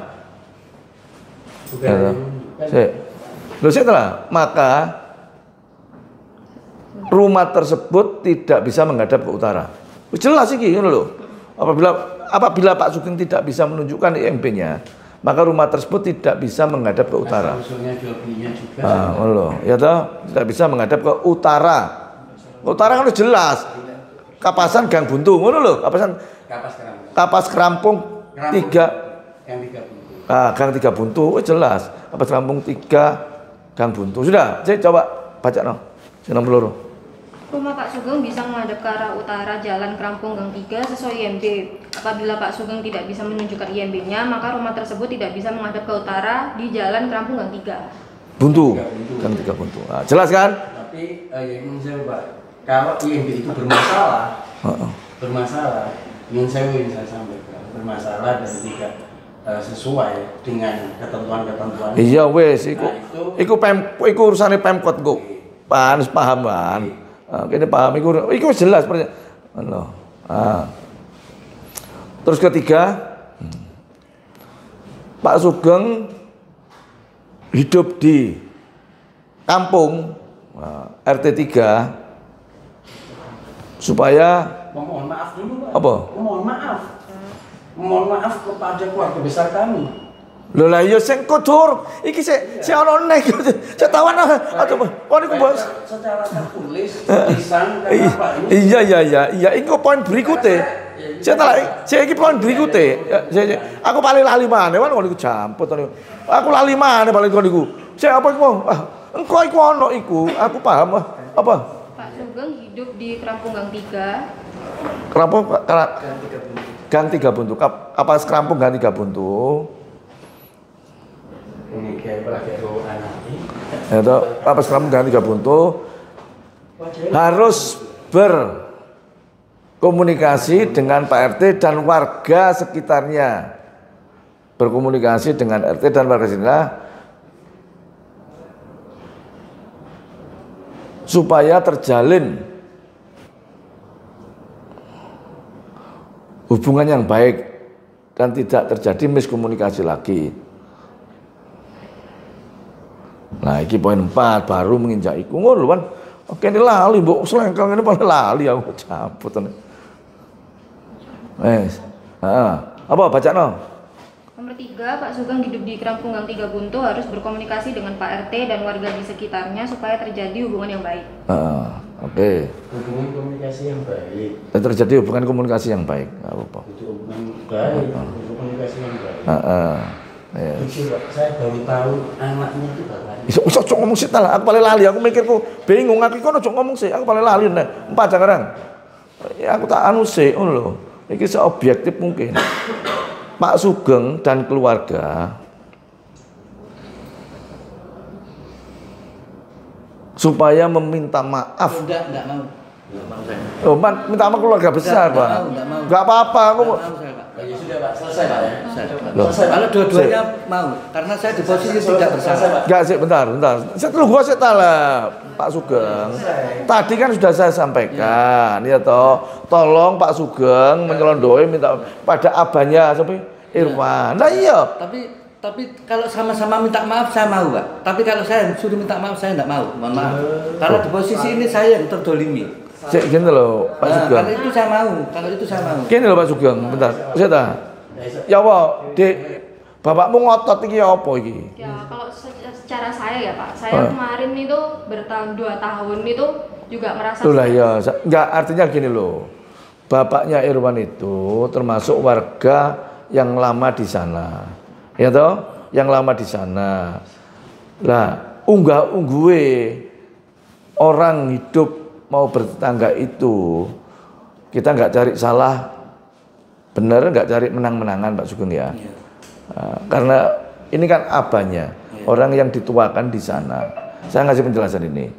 maka rumah tersebut tidak bisa menghadap ke utara. Jelas iki ngono lho. Apabila Pak Sugeng tidak bisa menunjukkan IMB-nya, maka rumah tersebut tidak bisa menghadap ke utara. Ya toh, tidak bisa menghadap ke utara. Utara kan udah jelas. Kapasan Gang Buntu, ngono lho, Kapas Kerampung 3. Gang 3 Buntu, jelas. Kapas Kerampung 3 Gang Buntu. Sudah, saya coba baca no. Nomor 2.
Rumah Pak Sugeng bisa menghadap ke arah utara Jalan Kerampung Gang 3 sesuai IMB. Apabila Pak Sugeng tidak bisa menunjukkan IMB-nya, maka rumah tersebut tidak bisa menghadap ke utara di Jalan Kerampung Gang 3.
Buntu. Gang 3 Buntu. Nah, jelas kan?
Tapi yang saya Pak, kalau IMB itu bermasalah, yang saya sampaikan bermasalah dan tidak sesuai dengan ketentuan-ketentuan.
Iya wes, iku urusane Pemkot kok. Paham kan? Kene paham iku jelas Allah. Terus ketiga, Pak Sugeng hidup di kampung RT 3 supaya
mohon maaf dulu Pak.
Apa?
Mohon maaf kepada keluarga besar kami.
Lho lah iya sing kudur iki sik ana nek cetawan coba kon iku bos
secara tertulis tulisan kenapa ini
iya iki poin berikutnya saya iki poin berikutnya aku paling lali maneh kan kon iku jamput aku lali maneh paling kon iku sik apa iku engko iku ana iku aku paham apa
Pak Sugeng hidup di Kerampung Gang 3.
Kerampung Gang 3 Buntu. Kapas Kerampung Gang 3 Buntu.
Ini kayak lagi anak ini.
Itu Kapas Kerampung Gang 3 Buntu harus berkomunikasi dengan Pak RT dan warga sekitarnya. Berkomunikasi dengan RT dan warga sekitarnya supaya terjalin hubungan yang baik dan tidak terjadi miskomunikasi lagi. Nah, ini poin 4 baru menginjak iku ngono kan. Oke, ini lali mbok selengkang ini paling lali aku cabut. Wes. Apa bacano?
Nomor 3, Pak Sugeng hidup di Kerampung Gang 3 Buntu harus berkomunikasi dengan Pak RT dan warga di sekitarnya supaya terjadi hubungan yang baik.
Oke.
Hubungan komunikasi yang baik.
Dan terjadi hubungan komunikasi yang baik. Apa?
Hubungan baik, komunikasi yang baik.
Ya.
Saya baru tahu anaknya itu bapaknya.
Iso ngomong sih lah, aku paling lali, aku mikirku bingung, aku kono ngomong sih, aku paling lali nek. Empat sekarang. Ya aku tak anu sih, ngono lho. Iki seobjektif mungkin. Pak Sugeng dan keluarga supaya meminta maaf.
Enggak mau saya.
Oh, minta maaf keluarga besar, Pak.
Enggak mau.
Enggak apa-apa, aku.
Ya sudah Pak, selesai Pak ya.
Loh.
Kalau dua-duanya mau, karena saya di posisi tidak bersalah.
Enggak sih, bentar. Saya tunggu lah Pak Sugeng. Tadi kan sudah saya sampaikan, ya toh. Tolong Pak Sugeng menyelondoi minta pada abahnya sampai Irwan. Nah iya.
Tapi kalau sama-sama minta maaf saya mau, Pak. Tapi kalau saya suruh minta maaf saya tidak mau. Mohon maaf. Karena di posisi ini saya yang terdolimi.
Cek gini loh Pak Sugeng.
Kalau itu saya mau. Kalau itu saya mau.
Gini loh Pak Sugeng, bentar. Saya tahu. Ya apa, Dek, bapakmu ngotot iki apa iki?
Ya kalau secara saya ya Pak, saya kemarin itu bertahun 2 tahun itu juga merasa.
Loh lah ya, enggak artinya gini loh. Bapaknya Irwan itu termasuk warga yang lama di sana. Ya toh, yang lama di sana. Lah, unggah-ungguhe orang hidup mau bertetangga itu kita nggak cari salah, bener nggak cari menang-menangan Pak Sugeng ya. Nah, karena ini kan abahnya orang yang dituakan di sana. Saya ngasih penjelasan ini.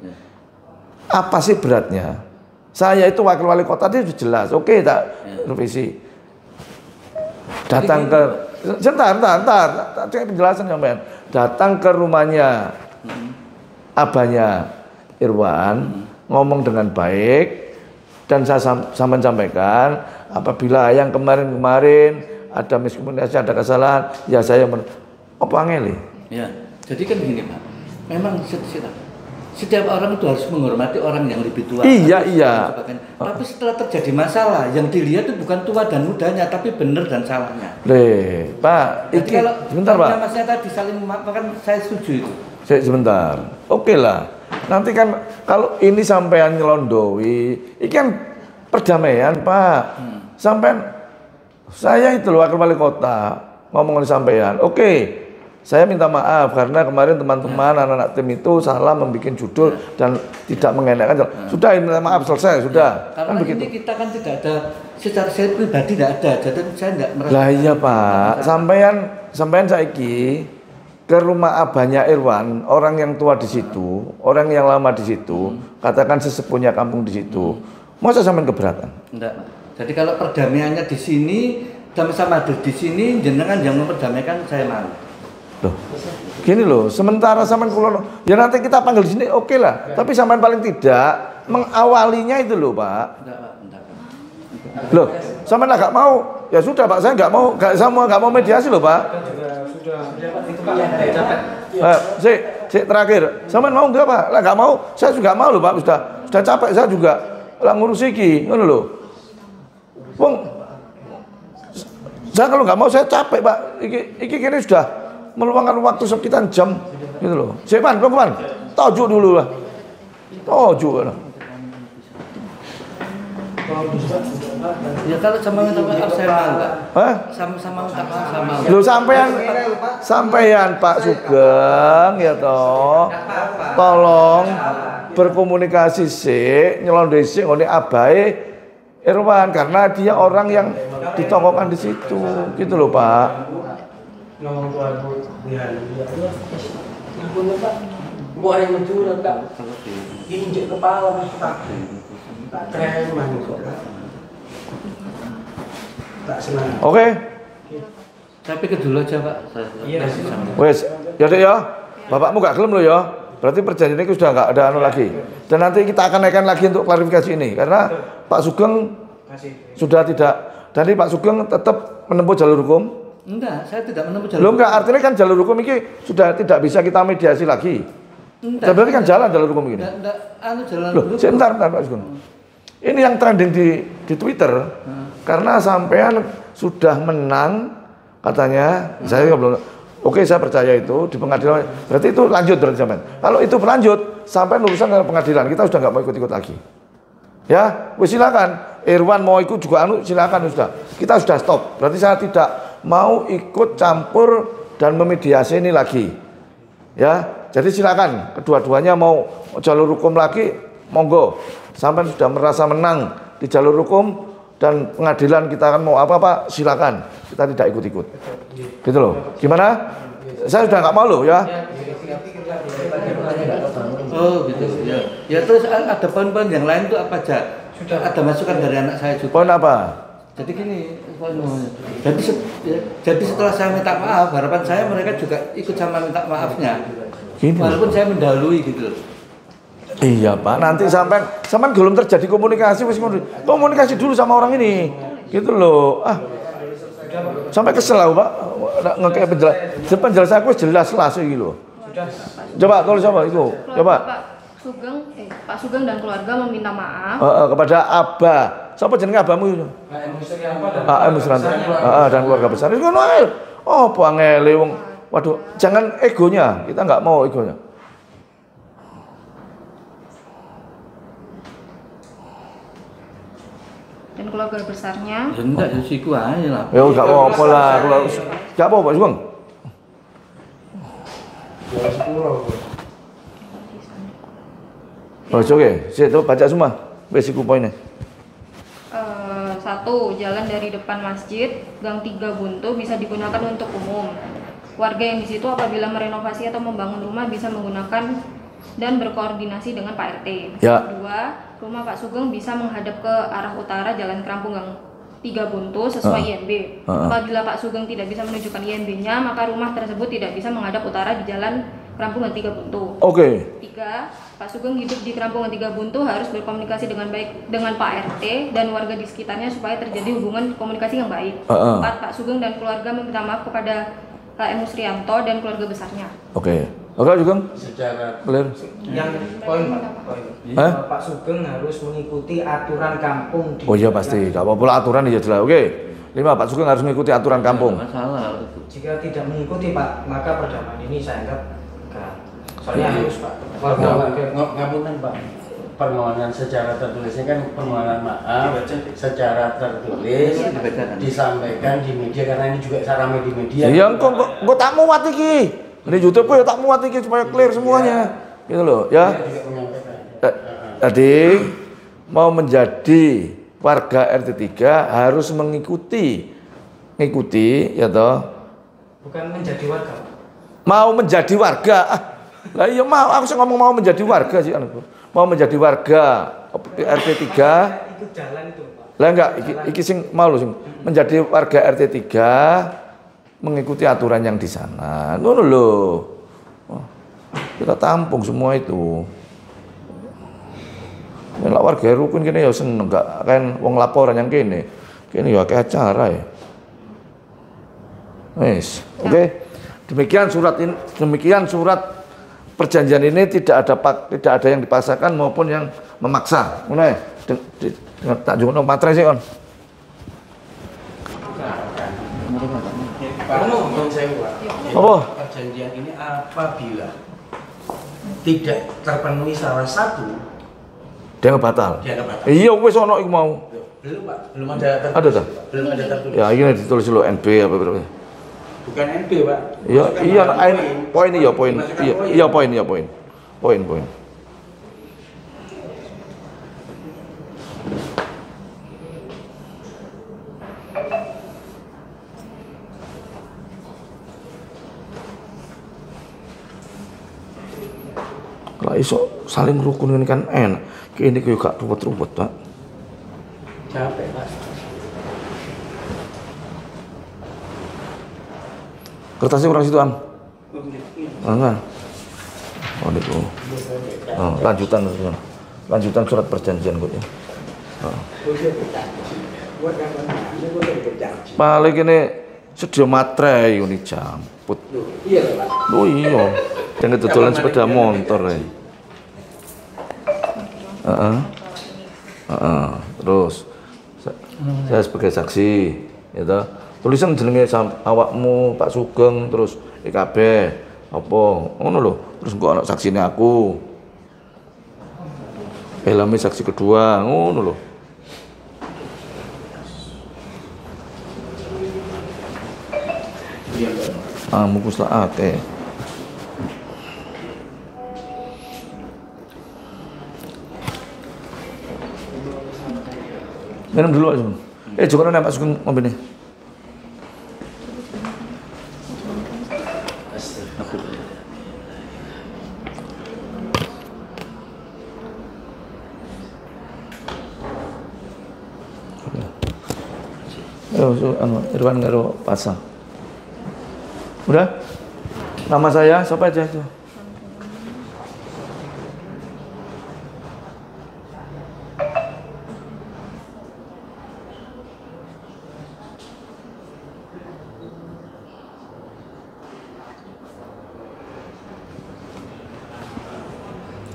Apa sih beratnya? Saya itu wakil wali kota itu jelas. Oke, tak revisi. Datang ke sebentar, penjelasan sampean. Datang ke rumahnya abahnya Irwan, ngomong dengan baik, dan saya sampaikan apabila yang kemarin ada miskomunikasi, ada kesalahan, ya saya apa ngeli?
Ya, jadi kan gini Pak, memang setiap orang itu harus menghormati orang yang lebih tua.
Iya.
Tapi setelah terjadi masalah, yang dilihat itu bukan tua dan mudanya, tapi benar dan salahnya.
Pak,
jadi kalau
sebentar Pak.
Masnya tadi saling memaafkan, saya setuju itu.
Sebentar, oke lah. Nanti kan kalau ini sampean nyelondoi, ini kan perdamaian Pak. Sampean, saya itu loh wakil wali kota ngomongin sampean. Oke, saya minta maaf karena kemarin teman-teman anak-anak tim itu salah membuat judul dan tidak mengenakan. Sudah, minta maaf, selesai, sudah.
Karena
Kan
ini
begitu.
kita kan tidak ada, secara saya pribadi tidak ada, jadi saya tidak merasa.
Lah iya Pak, sampean saiki ke rumah abahnya Irwan, orang yang tua di situ, orang yang lama di situ, katakan sesepuhnya kampung di situ. Masa sampean keberatan?
Enggak. Jadi kalau perdamaiannya di sini, sama-sama ada di sini, jenengan yang memperdamaikan saya mau.
Loh, gini loh, sementara sampean kulo, ya nanti kita panggil di sini, oke lah. Tapi sampean paling tidak mengawalinya itu loh Pak.
Enggak.
Loh, sampean nggak mau, ya sudah Pak, saya nggak mau mediasi loh Pak. Si terakhir, sampean mau enggak Pak? Lah nggak mau, saya juga mau loh Pak. Sudah capek saya juga lah ngurus iki, ngono loh. Wong, saya kalau nggak mau saya capek Pak. Iki kini sudah meluangkan waktu sekitar jam, gitu loh. Siapa? Pelan, tajuk dulu lah. Tajuk lah.
Ya kalau sama minta maaf saya mau Pak.
Hah?
Sama-sama minta maaf saya mau.
Loh sampean Pak Sugeng ya toh. Tolong berkomunikasi sih, nyelondoi sih ngene abahe Irwan karena dia orang yang ditokohkan di situ. Gitu loh Pak.
Ngomong tua ya. Ampun Pak. Gua yang mencuri Pak. Injek kepala Pak. Preman kok. Tak senang.
Oke.
Saya pikir dulu aja Pak.
Wes, ya Dek ya. Bapakmu gak gelem loh ya. Berarti perjanjian ini sudah nggak ada anu lagi. Dan nanti kita akan naikkan lagi untuk klarifikasi ini karena Pak Sugeng sudah tidak. Jadi Pak Sugeng tetap menempuh jalur hukum.
Enggak, saya tidak menempuh jalur.
Loh enggak, artinya kan jalur hukum ini sudah tidak bisa kita mediasi lagi.
Enggak.
Berarti kan jalan jalur hukum ini.
Enggak, anu jalan
Loh,
hukum.
sebentar Pak Sugeng. Ini yang trending di Twitter karena sampean sudah menang katanya. Saya belum. Oke, saya percaya itu di pengadilan. Berarti itu lanjut berarti sampean. Kalau itu berlanjut sampai urusan ke pengadilan, kita sudah nggak mau ikut-ikut lagi. Ya, wis silakan. Irwan mau ikut juga anu silakan sudah. Kita sudah stop. Berarti saya tidak mau ikut campur dan memediasi ini lagi. Ya, jadi silakan. Kedua-duanya mau jalur hukum lagi, monggo. Sampai sudah merasa menang di jalur hukum dan pengadilan kita akan mau apa-apa silakan. Kita tidak ikut-ikut. Gitu loh. Gimana? Saya sudah nggak mau loh ya.
Oh gitu ya. Ya terus ada poin-poin yang lain itu apa aja? Sudah ada masukan dari anak saya juga.
Poin apa?
Jadi gini, jadi setelah saya minta maaf, harapan saya mereka juga ikut sama minta maafnya.
Gini.
Walaupun saya mendahului gitu loh.
Iya Pak, nanti sampai belum terjadi komunikasi, komunikasi dulu sama orang ini, gitu loh. Sampai kesel aku Pak, ngekek penjelasan aku jelas lah sih gitu. Coba kalau siapa itu, coba.
Pak Sugeng dan keluarga meminta maaf
Kepada Abah. Siapa jenenge abamu itu? Pak Musranto. Dan keluarga besar. Itu ngono ae. Oh, angele wong. Waduh, jangan egonya. Kita nggak mau egonya.
dan keluarga besarnya.
Ya enggak, ya siku aja lah.
Ya enggak apa-apa lah. Enggak apa-apa, Pak Sugeng. Oh, oke. Saya tuh baca semua. Basic poinnya.
1. Jalan dari depan masjid Gang 3 Buntu bisa digunakan untuk umum. Warga yang di situ apabila merenovasi atau membangun rumah bisa menggunakan dan berkoordinasi dengan Pak RT.
Ya.
2. Rumah Pak Sugeng bisa menghadap ke arah utara Jalan Kerampung Gang 3 Buntu sesuai IMB. Apabila Pak Sugeng tidak bisa menunjukkan IMB-nya, maka rumah tersebut tidak bisa menghadap utara di Jalan Kerampung Gang 3 Buntu.
Oke.
3. Pak Sugeng hidup di Kerampung Gang 3 Buntu harus berkomunikasi dengan baik dengan Pak RT dan warga di sekitarnya supaya terjadi hubungan komunikasi yang baik. 4. Pak Sugeng dan keluarga meminta maaf kepada Pak Musrianto dan keluarga besarnya.
Oke. Oke, Sugeng.
Secara
Clear.
Yang poin Pak Sugeng harus mengikuti aturan kampung.
Oh iya pasti. Enggak apa-apa aturan ya jelas. Oke. 5. Pak Sugeng harus mengikuti aturan kampung.
Masalah itu.
Jika tidak mengikuti Pak, maka perdaman ini saya anggap enggak. Soalnya harus Pak.
Ngapunten Pak. Permohonan secara tertulisnya kan permohonan maaf secara tertulis disampaikan di media karena ini juga sarame di media.
Iya, kok tak muat iki. Ini YouTube ya tak muat iki supaya clear semuanya. Gitu loh, ya. Tadi mau menjadi warga RT 3 harus mengikuti ya toh.
Bukan menjadi warga.
Mau menjadi warga. Lah iya mau, aku ngomong mau menjadi warga sih anakku. Mau menjadi warga RT 3.
Itu jalan itu, Pak.
Lah enggak, iki sing mau lho sing menjadi warga RT 3 mengikuti aturan yang di sana. Ngono lho. Kita tampung semua itu. Nek warga rukun kene ya seneng enggak kan wong laporan yang kene. Kene ya akeh acara ya. Wis, oke. Demikian surat perjanjian ini tidak ada yang dipaksakan maupun yang memaksa. Ngono ya. Dengan tak jono matre sih kon. Apa?
Perjanjian ini apabila tidak terpenuhi salah satu
Dia batal.
batal.
Iya wis ono iku mau.
Belum Pak, belum ada tertulis.
Ada tak?
Belum ada tertulis.
Ya ini ditulis dulu NB apa berapa?
Bukan NB Pak.
Iya, iya poin iya poin.
Masukkan
Iya poin iya poin. Poin. Kalau iso saling rukun ini kan enak. Ini kayak gak ruwet-ruwet, Pak.
Capek Pak.
Kertasnya kurang situ, Am. Enggak. Oh, itu. Oh, lanjutan surat perjanjian gue ya. Oh. Paling ini sedia matre ini jamput.
Iya Pak.
Oh iya. Jangan dodolan sepeda motor ya. Terus saya sebagai saksi, ya tulisan jenenge awakmu Pak Sugeng terus IKB apa ngono lho. Terus kok ana saksine aku. Helmi saksi kedua ngono lho. Mukus lah akeh. Minum dulu Pak. Juga Pak Sugeng mobil ini. Irwan karo pasang. Udah? Nama saya siapa aja itu?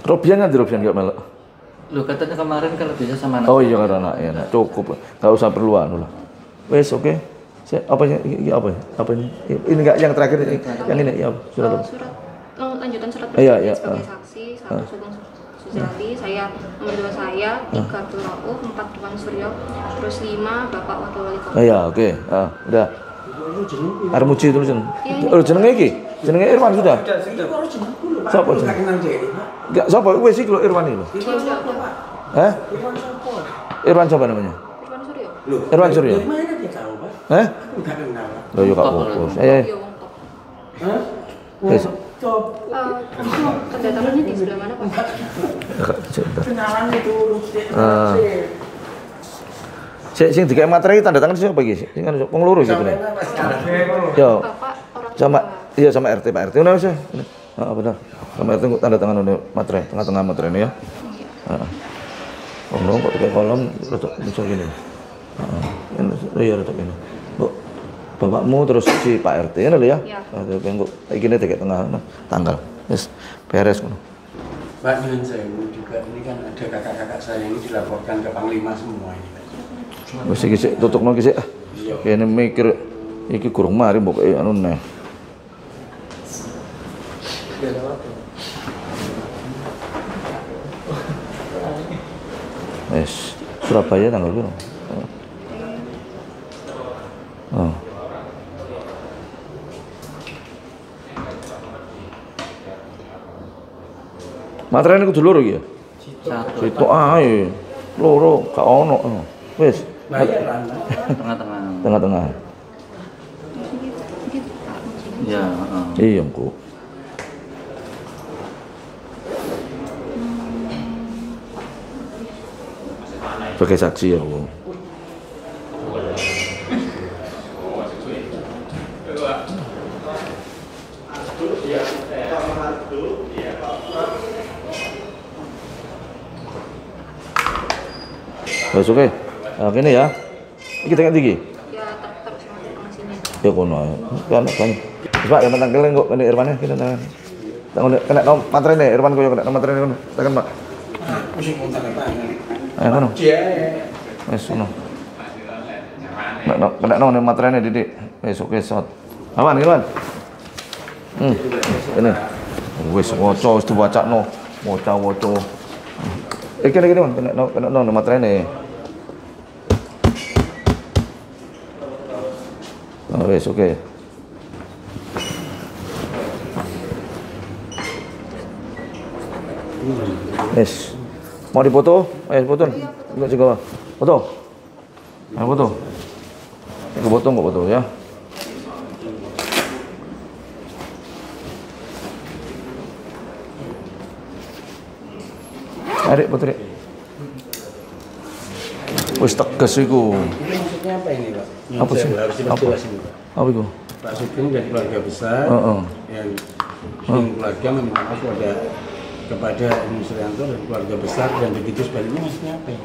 Robian nanti Robian nggak melok.
Lu katanya kemarin kalau bisa sama anak.
Oh iya karena anak ya, cukup, nggak usah perlu anu lah. Wes oke. Apa ini? Apa ini? Ini nggak yang terakhir ini, yang ini ya surat apa?
Surat lanjutan surat
Iya,
perjanjian
iya,
sebagai saksi, 1 Sugeng Susiati, saya nomor 2 saya, 3 Abdul Rauf, 4 Tuan Suryo, terus 5 Bapak Wakil Wali Kota.
Iya oke, udah. Armuji tulisan. Oh jenenge iki? Jenenge Irwan sudah. Siapa jenenge? Enggak, siapa? Wes iki lho Irwan iki lho. Hah? Irwan siapa namanya?
Irwan Suryo.
Irwan Suryo.
Mana dia tahu, Pak?
Hah?
Enggak kenal.
Loh yo gak fokus.
Iya, Wong Top.
Hah?
Wes.
Top.
Kedatangannya di sebelah mana, Pak?
Kenalan itu.
Sing dikek materi tanda tangan siapa iki? Sing kan wong loro iki bener. Yo.
Bapak orang
Sama
tua.
iya sama RT Pak RT ngono wis. Heeh bener. Sama RT kok tanda tangan ngono materi, tengah-tengah materi ini ya. Heeh. Wong kok dikek kolom rodok iso gini. Heeh. Iya rodok ini. Bu, bapakmu terus si Pak RT ngono lho ya.
Iya.
Kok iki ne dikek tengah tanggal. Wis beres ngono.
Pak Nyun Sewu juga ini kan ada kakak-kakak saya ini dilaporkan ke Panglima semua ini.
Wis iki sik tutukno iki sik. Kene mikir iki kurang mari mbok anu neh. Wes Surabaya tanggal piro? Oh. Materane kudu loro iki ya?
Satu.
Situ ae. Loro gak ono. Wis.
Bayar lah.
Tengah-tengah.
Tengah-tengah.
Ya,
Iya, Engko. Sebagai saksi ya, Bu. Wes oke. Kene ya. Iki tekan iki.
Ya terus sini.
Ya kono ae. Kan. Pak yang mentang kene kok kene Irwane kene tangan. Tangan kena matrene Irwan koyo kena matrene kono. Tekan, Pak.
Mesti kontak tangan.
Ayo kono.
Dia.
Wes kono. Kena nang matrene Didik. Wes oke shot. Aman, Irwan. Ini. Wes waca wis diwacakno. Waca. Kene Man, kena nang matrene. Wes oke. Wes. Mau dipoto? Ayo foto. Enggak juga. Foto. Ayo foto. Aku foto enggak foto ya. Adik putri. Wis tegas iku.
Ini maksudnya apa ini, Pak?
Apa sih?
Harus dijelasin, Pak.
Apa iku?
Pak Sugeng dari keluarga besar yang keluarga meminta maaf kepada Eni Suryanto dan keluarga besar dan begitu sebaliknya maksudnya apa ini?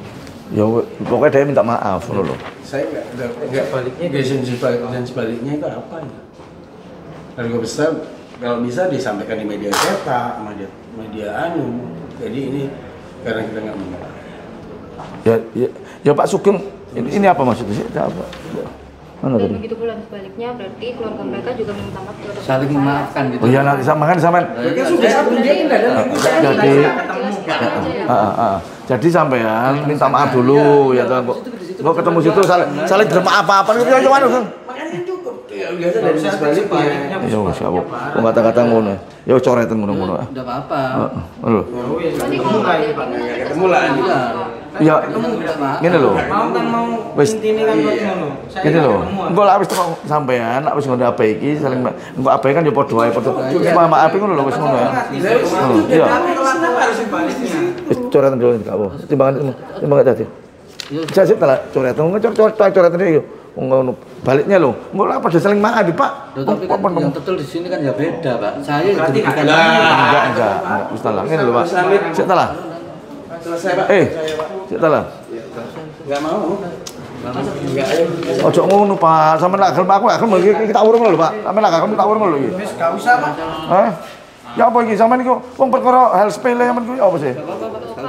Ya pokoknya dia minta maaf loh.
Saya nggak baliknya dan sebaliknya itu apa ya? Keluarga besar kalau bisa disampaikan di media cetak, media jadi ini karena kita nggak mengenal.
Ya Pak Sugeng ini apa maksudnya? Apa? Mana
Dan
tadi?
begitu pula sebaliknya berarti keluarga mereka juga minta maaf kepada
saling
saya.
memaafkan gitu.
Oh iya nanti sama sampean.
Kan sudah satu dia kan ada
Jadi jadi sampean minta maaf dulu ya kan kok ketemu situ saling bermaaf-maafan itu yang mana kan?
makanya cukup. Ya biasa dari sebaliknya.
Ya wis kok kata-kata ngono. Ya coretan ngono-ngono.
Udah apa-apa.
Heeh.
Nanti kalau nggak ada
Ketemu lah.
Ya ngene lho.
Mau kan mau
Wis.
intine kan kok ngono. Saya
Gini loh,
ketemu.
engko lak wis teko sampean, lak wis ngono apa iki saling engko apa kan ya padha wae padha. Maaf ngono lho wis ngono ya. Iya.
Kenapa harus dibaliknya?
Wis coretan dulu gak apa. Timbangan dadi. Saya telah coret ini ngono baliknya loh. Engko lah pada saling maaf Pak.
Tapi kan yang betul di sini kan ya beda, Pak. Saya
Berarti
dirugikan
enggak. Ustaz ngene lho Pak. Sik ta lah.
Selesai Pak.
Sik ta lah.
Enggak mau.
Ojo ngono Pak. Sampeyan lak gelem aku lak gelem iki tak urung lho Pak. Sampeyan lak gelem tak urung lho iki.
Wis gak usah, Pak.
Hah? Ya apa iki sampeyan iku wong perkara hal sepele sampeyan kuwi apa sih?
Pak,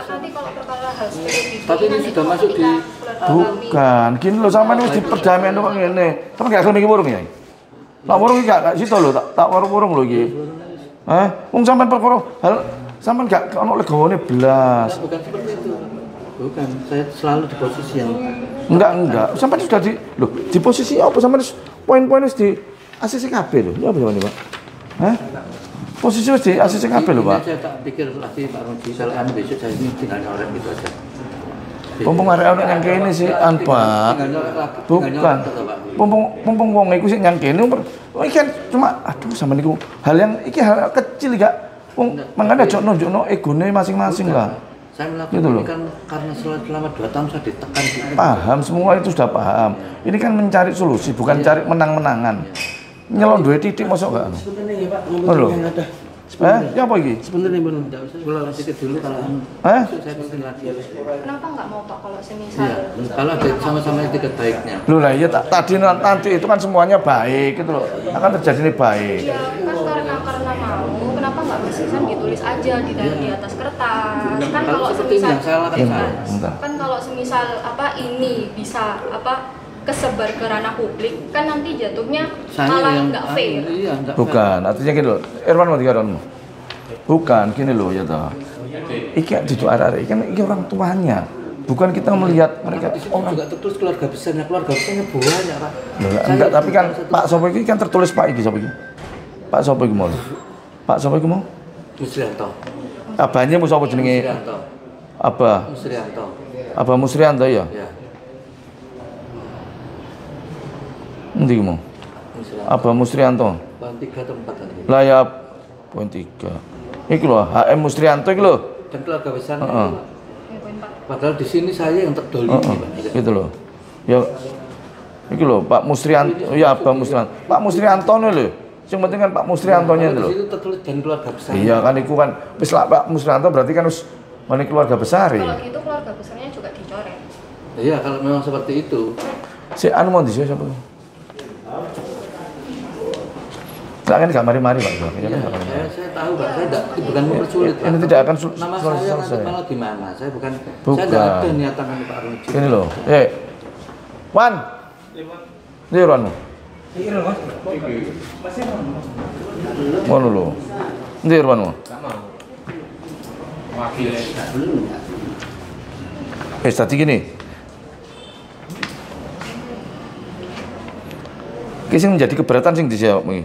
nanti kalau perkara hal seperti ini,
Tapi ini sudah masuk di
Bukan, gini lho sampeyan wis diperdamaian kok ngene. Sampeyan gak gelem iki wurung ya? Tak wurung iki gak situ lho, tak wurung lho iki. Hah? Wong sampeyan perkara hal sampeyan gak ono legawane blas.
bukan seperti itu. Bukan, saya selalu di posisi yang
Enggak. Sampeyan sudah di posisi apa sampeyan poin-poin wis di ACC kabeh lho. Ya apa sampeyan, Pak? Hah? Posisi wis di ACC kabeh lho, Pak.
Saya tak pikir lagi Pak Roji, kalau besok saya ini tinggal nyorek gitu aja.
Mumpung arek ono yang kene sih an Pak. Bukan. Mumpung wong iku sing nyang kene iki kan cuma aduh sampean niku hal yang iki hal kecil gak wong mangane aja nunjukno egone masing-masing lah.
Saya melakukan
Gitu loh.
ini kan karena selama 2 tahun saya ditekan gitu.
Paham semua itu sudah paham. Ini kan mencari solusi bukan cari menang-menangan. Nyelon duwe titik mosok gak?
Sebentar nih Pak,
Oh, lho.
yang ada.
Ya apa iki?
Sebentar nih, Bun.
Tidak usah pulang sedikit dulu kalau
Hah?
saya mungkin lagi.
kenapa nggak mau Pak kalau semisal
Iya, kalau ada sama-sama etiket baiknya.
Loh lah iya tadi nanti itu kan semuanya baik gitu loh. Akan terjadi ini baik.
ya kan karena mau, kenapa nggak bersisan ditulis aja di atas kertas kan
Kalau
kalau
seperti ini
semisal
yang salah kan saya.
Bentar.
kan kalau semisal ini bisa kesebar ke ranah publik kan nanti jatuhnya
Saya
malah
yang
nggak fair.
Iya, enggak
Bukan, artinya gini loh. Irwan mau dikatakan. Bukan, gini loh ya toh. Iki di arek kan iki orang tuanya. Bukan kita melihat mereka
Di situ
orang.
juga tertulis keluarga besarnya banyak Pak.
Loh, enggak, tapi kan Pak Sopo iki kan tertulis Pak iki Sopo iki. Pak Sopo iki mau. Pak Sopo iki mau.
Musrianto.
Abahnya mau sapa jenenge?
Musrianto.
Abah.
Musrianto.
Abah Musrianto ya.
Ya.
Endi iki mau?
Musrianto.
Abah Musrianto.
Poin 3 atau 4 tadi.
Lah ya poin 3. Iki lho HM Musrianto iki lho.
Dan keluarga besarnya
Heeh.
itu,
Ya, poin 4.
padahal di sini saya yang terdolimi Pak.
Gitu loh. Ya iki lho Pak Musrianto, ya Abah Musrianto. Pak Musrianto lho. Yang penting kan Pak Musriantonya itu
Di
lho.
situ tertulis dan keluarga besar.
Iya kan iku kan wis lah Pak Musrianto berarti kan wis mene keluarga besar
Kalau
ya.
gitu keluarga besarnya juga dicoret.
Iya, kalau memang seperti itu.
Si anu mau disiapa siapa? Lah kan gak mari-mari Pak. Ya kan
Iya,
gak mari-mari.
saya tahu Pak, saya bukan mempersulit Pak.
Ini tidak akan
Nama
selesai.
saya nanti malah gimana? Saya
Bukan.
saya tidak ada niatan dengan Pak Roji.
Ini loh. Wan. Ini Wanmu.
Iki lho, Mas.
Ngono lho. Ndi Wanmu? Tadi gini. Ki sing menjadi keberatan sing dijawab iki.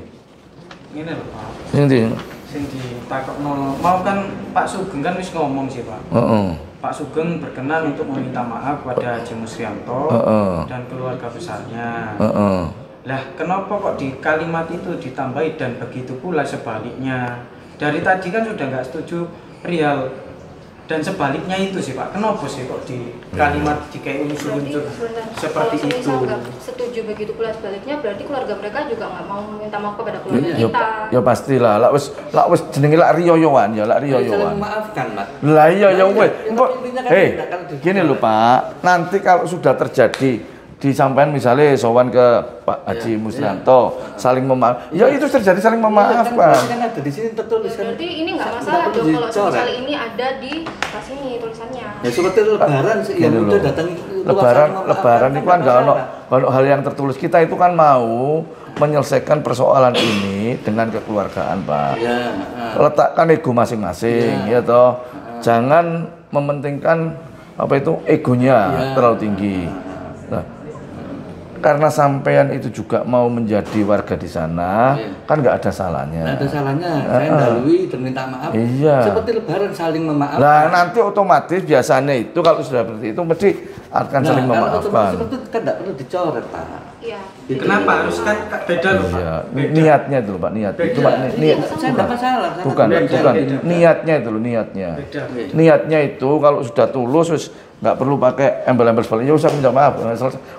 Ngene lho, Pak.
Sing ndi?
Sing ditakokno mau kan Pak Sugeng kan wis ngomong sih, Pak.
Heeh.
Pak Sugeng berkenan untuk meminta maaf kepada Haji Musrianto dan keluarga besarnya.
Heeh.
Lah, kenapa kok di kalimat itu ditambahi dan begitu pula sebaliknya? Dari tadi kan sudah nggak setuju perihal dan sebaliknya itu sih Pak. Kenapa sih kok di kalimat dikai unsur-unsur seperti
kalau
itu?
semisal nggak setuju begitu pula sebaliknya, berarti keluarga mereka juga nggak mau minta maaf kepada keluarga
Ya,
kita.
ya pastilah. Lak wis jenenge lak riyoyoan ya, lak
Saling
riyoyoan.
memaafkan Pak.
Lah iya ya wes.
Ya,
Engko
tapi intinya kan tidak, kan di-
gini lho Pak, nanti kalau sudah terjadi disampaikan misalnya sowan ke Pak Haji Musrianto saling memaaf. Ya itu terjadi saling memaafkan.
Kan ada di sini tertulis kan.
Berarti ini nggak
Tidak
masalah
perlu
dong kalau
dicoret.
semisal ini ada di tas ini tulisannya.
Ya seperti lebaran sih yang
Gini
udah
loh.
datang
Lebaran itu kan nggak ono hal yang tertulis. Kita itu kan mau menyelesaikan persoalan ini dengan kekeluargaan, Pak.
Ya,
Letakkan ego masing-masing, ya toh. Jangan mementingkan apa itu egonya terlalu tinggi. Nah, karena sampean itu juga mau menjadi warga di sana, kan nggak ada salahnya.
Nggak ada salahnya. Saya dalui dan minta maaf.
Iya.
Seperti lebaran saling memaafkan.
Nah, nanti otomatis biasanya itu kalau sudah seperti itu mesti akan saling
Kalau
memaafkan.
otomatis seperti itu kan tidak perlu dicoret Pak.
Iya.
Kenapa harus kan beda loh Pak?
Iya, niatnya itu loh Pak, niat. Itu Pak, niat.
Saya nggak masalah.
Bukan,
Beda.
niatnya itu loh, niatnya.
Beda.
Niatnya itu kalau sudah tulus, wis nggak perlu pakai embel-embel seperti ya usah minta maaf.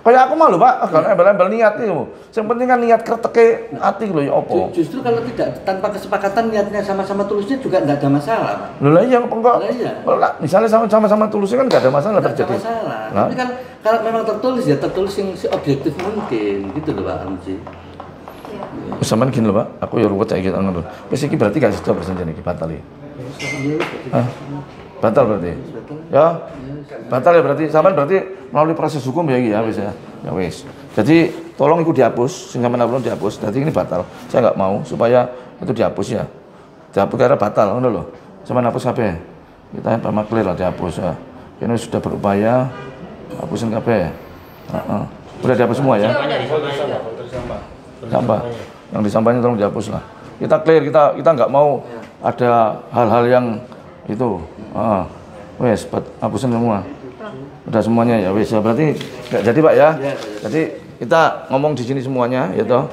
Kayak aku malu Pak, kalau embel-embel niat itu. Yang penting kan niat kerteke hati loh ya opo.
Justru kalau tidak tanpa kesepakatan niatnya sama-sama tulusnya juga nggak ada masalah Pak.
Loh lah iya enggak.
Lah iya.
Misalnya sama-sama tulusnya kan nggak ada masalah
Nggak ada
terjadi.
masalah.
Nah.
Tapi kan kalau memang tertulis ya tertulis yang objektif mungkin gitu loh Pak Amji.
Iya.
Sampeyan gini loh Pak, aku ya ruwet kayak gitu ngono. Wis iki berarti gak sedo perjanjian iki batal ya. Hah? Batal berarti. Ya. Batal ya berarti. Sampeyan berarti melalui proses hukum ya iki ya wis ya. Ya wis. Jadi tolong itu dihapus, sing sampeyan upload dihapus. Berarti ini batal. Saya nggak mau supaya itu dihapus ya. Dihapus karena batal ngono loh. Sampeyan hapus kabeh. Kita permaklir lah dihapus ya. Ini sudah berupaya hapusin kabeh. Heeh. Udah dihapus semua ya. Sampah. Yang di sampahnya tolong dihapus lah. Kita clear, kita nggak mau ada hal-hal yang itu. Wes, hapusin semua. Udah semuanya ya, wes. Berarti nggak jadi Pak ya. Jadi kita ngomong di sini semuanya, ya toh.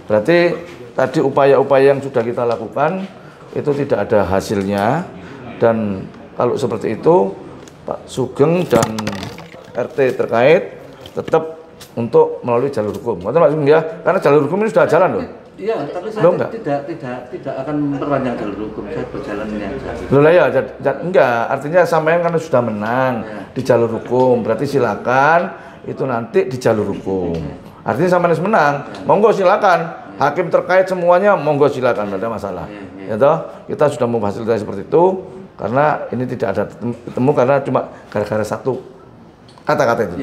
Berarti tadi upaya-upaya yang sudah kita lakukan itu tidak ada hasilnya, dan kalau seperti itu Pak Sugeng dan RT terkait tetap untuk melalui jalur hukum. Betul Pak Sugeng ya? Karena jalur hukum ini sudah jalan loh.
Iya, tapi saya tidak akan memperpanjang jalur hukum. Saya berjalan ini aja.
Loh lah ya, enggak. Artinya sampean kan sudah menang di jalur hukum. Berarti silakan itu nanti di jalur hukum. Artinya sampean menang, monggo silakan. Hakim terkait semuanya, monggo silakan, tidak ada masalah. Ya toh, kita sudah memfasilitasi seperti itu karena ini tidak ada ketemu karena cuma gara-gara satu kata-kata itu.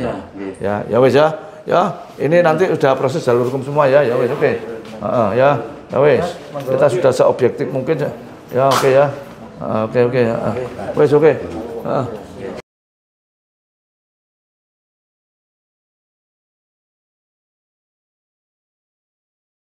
Ya wes ya. Ya, ini nanti sudah proses jalur hukum semua ya. Ya wes, oke. Ya wes. Kita sudah seobjektif mungkin ya. Ya oke ya. Oke. Wes oke.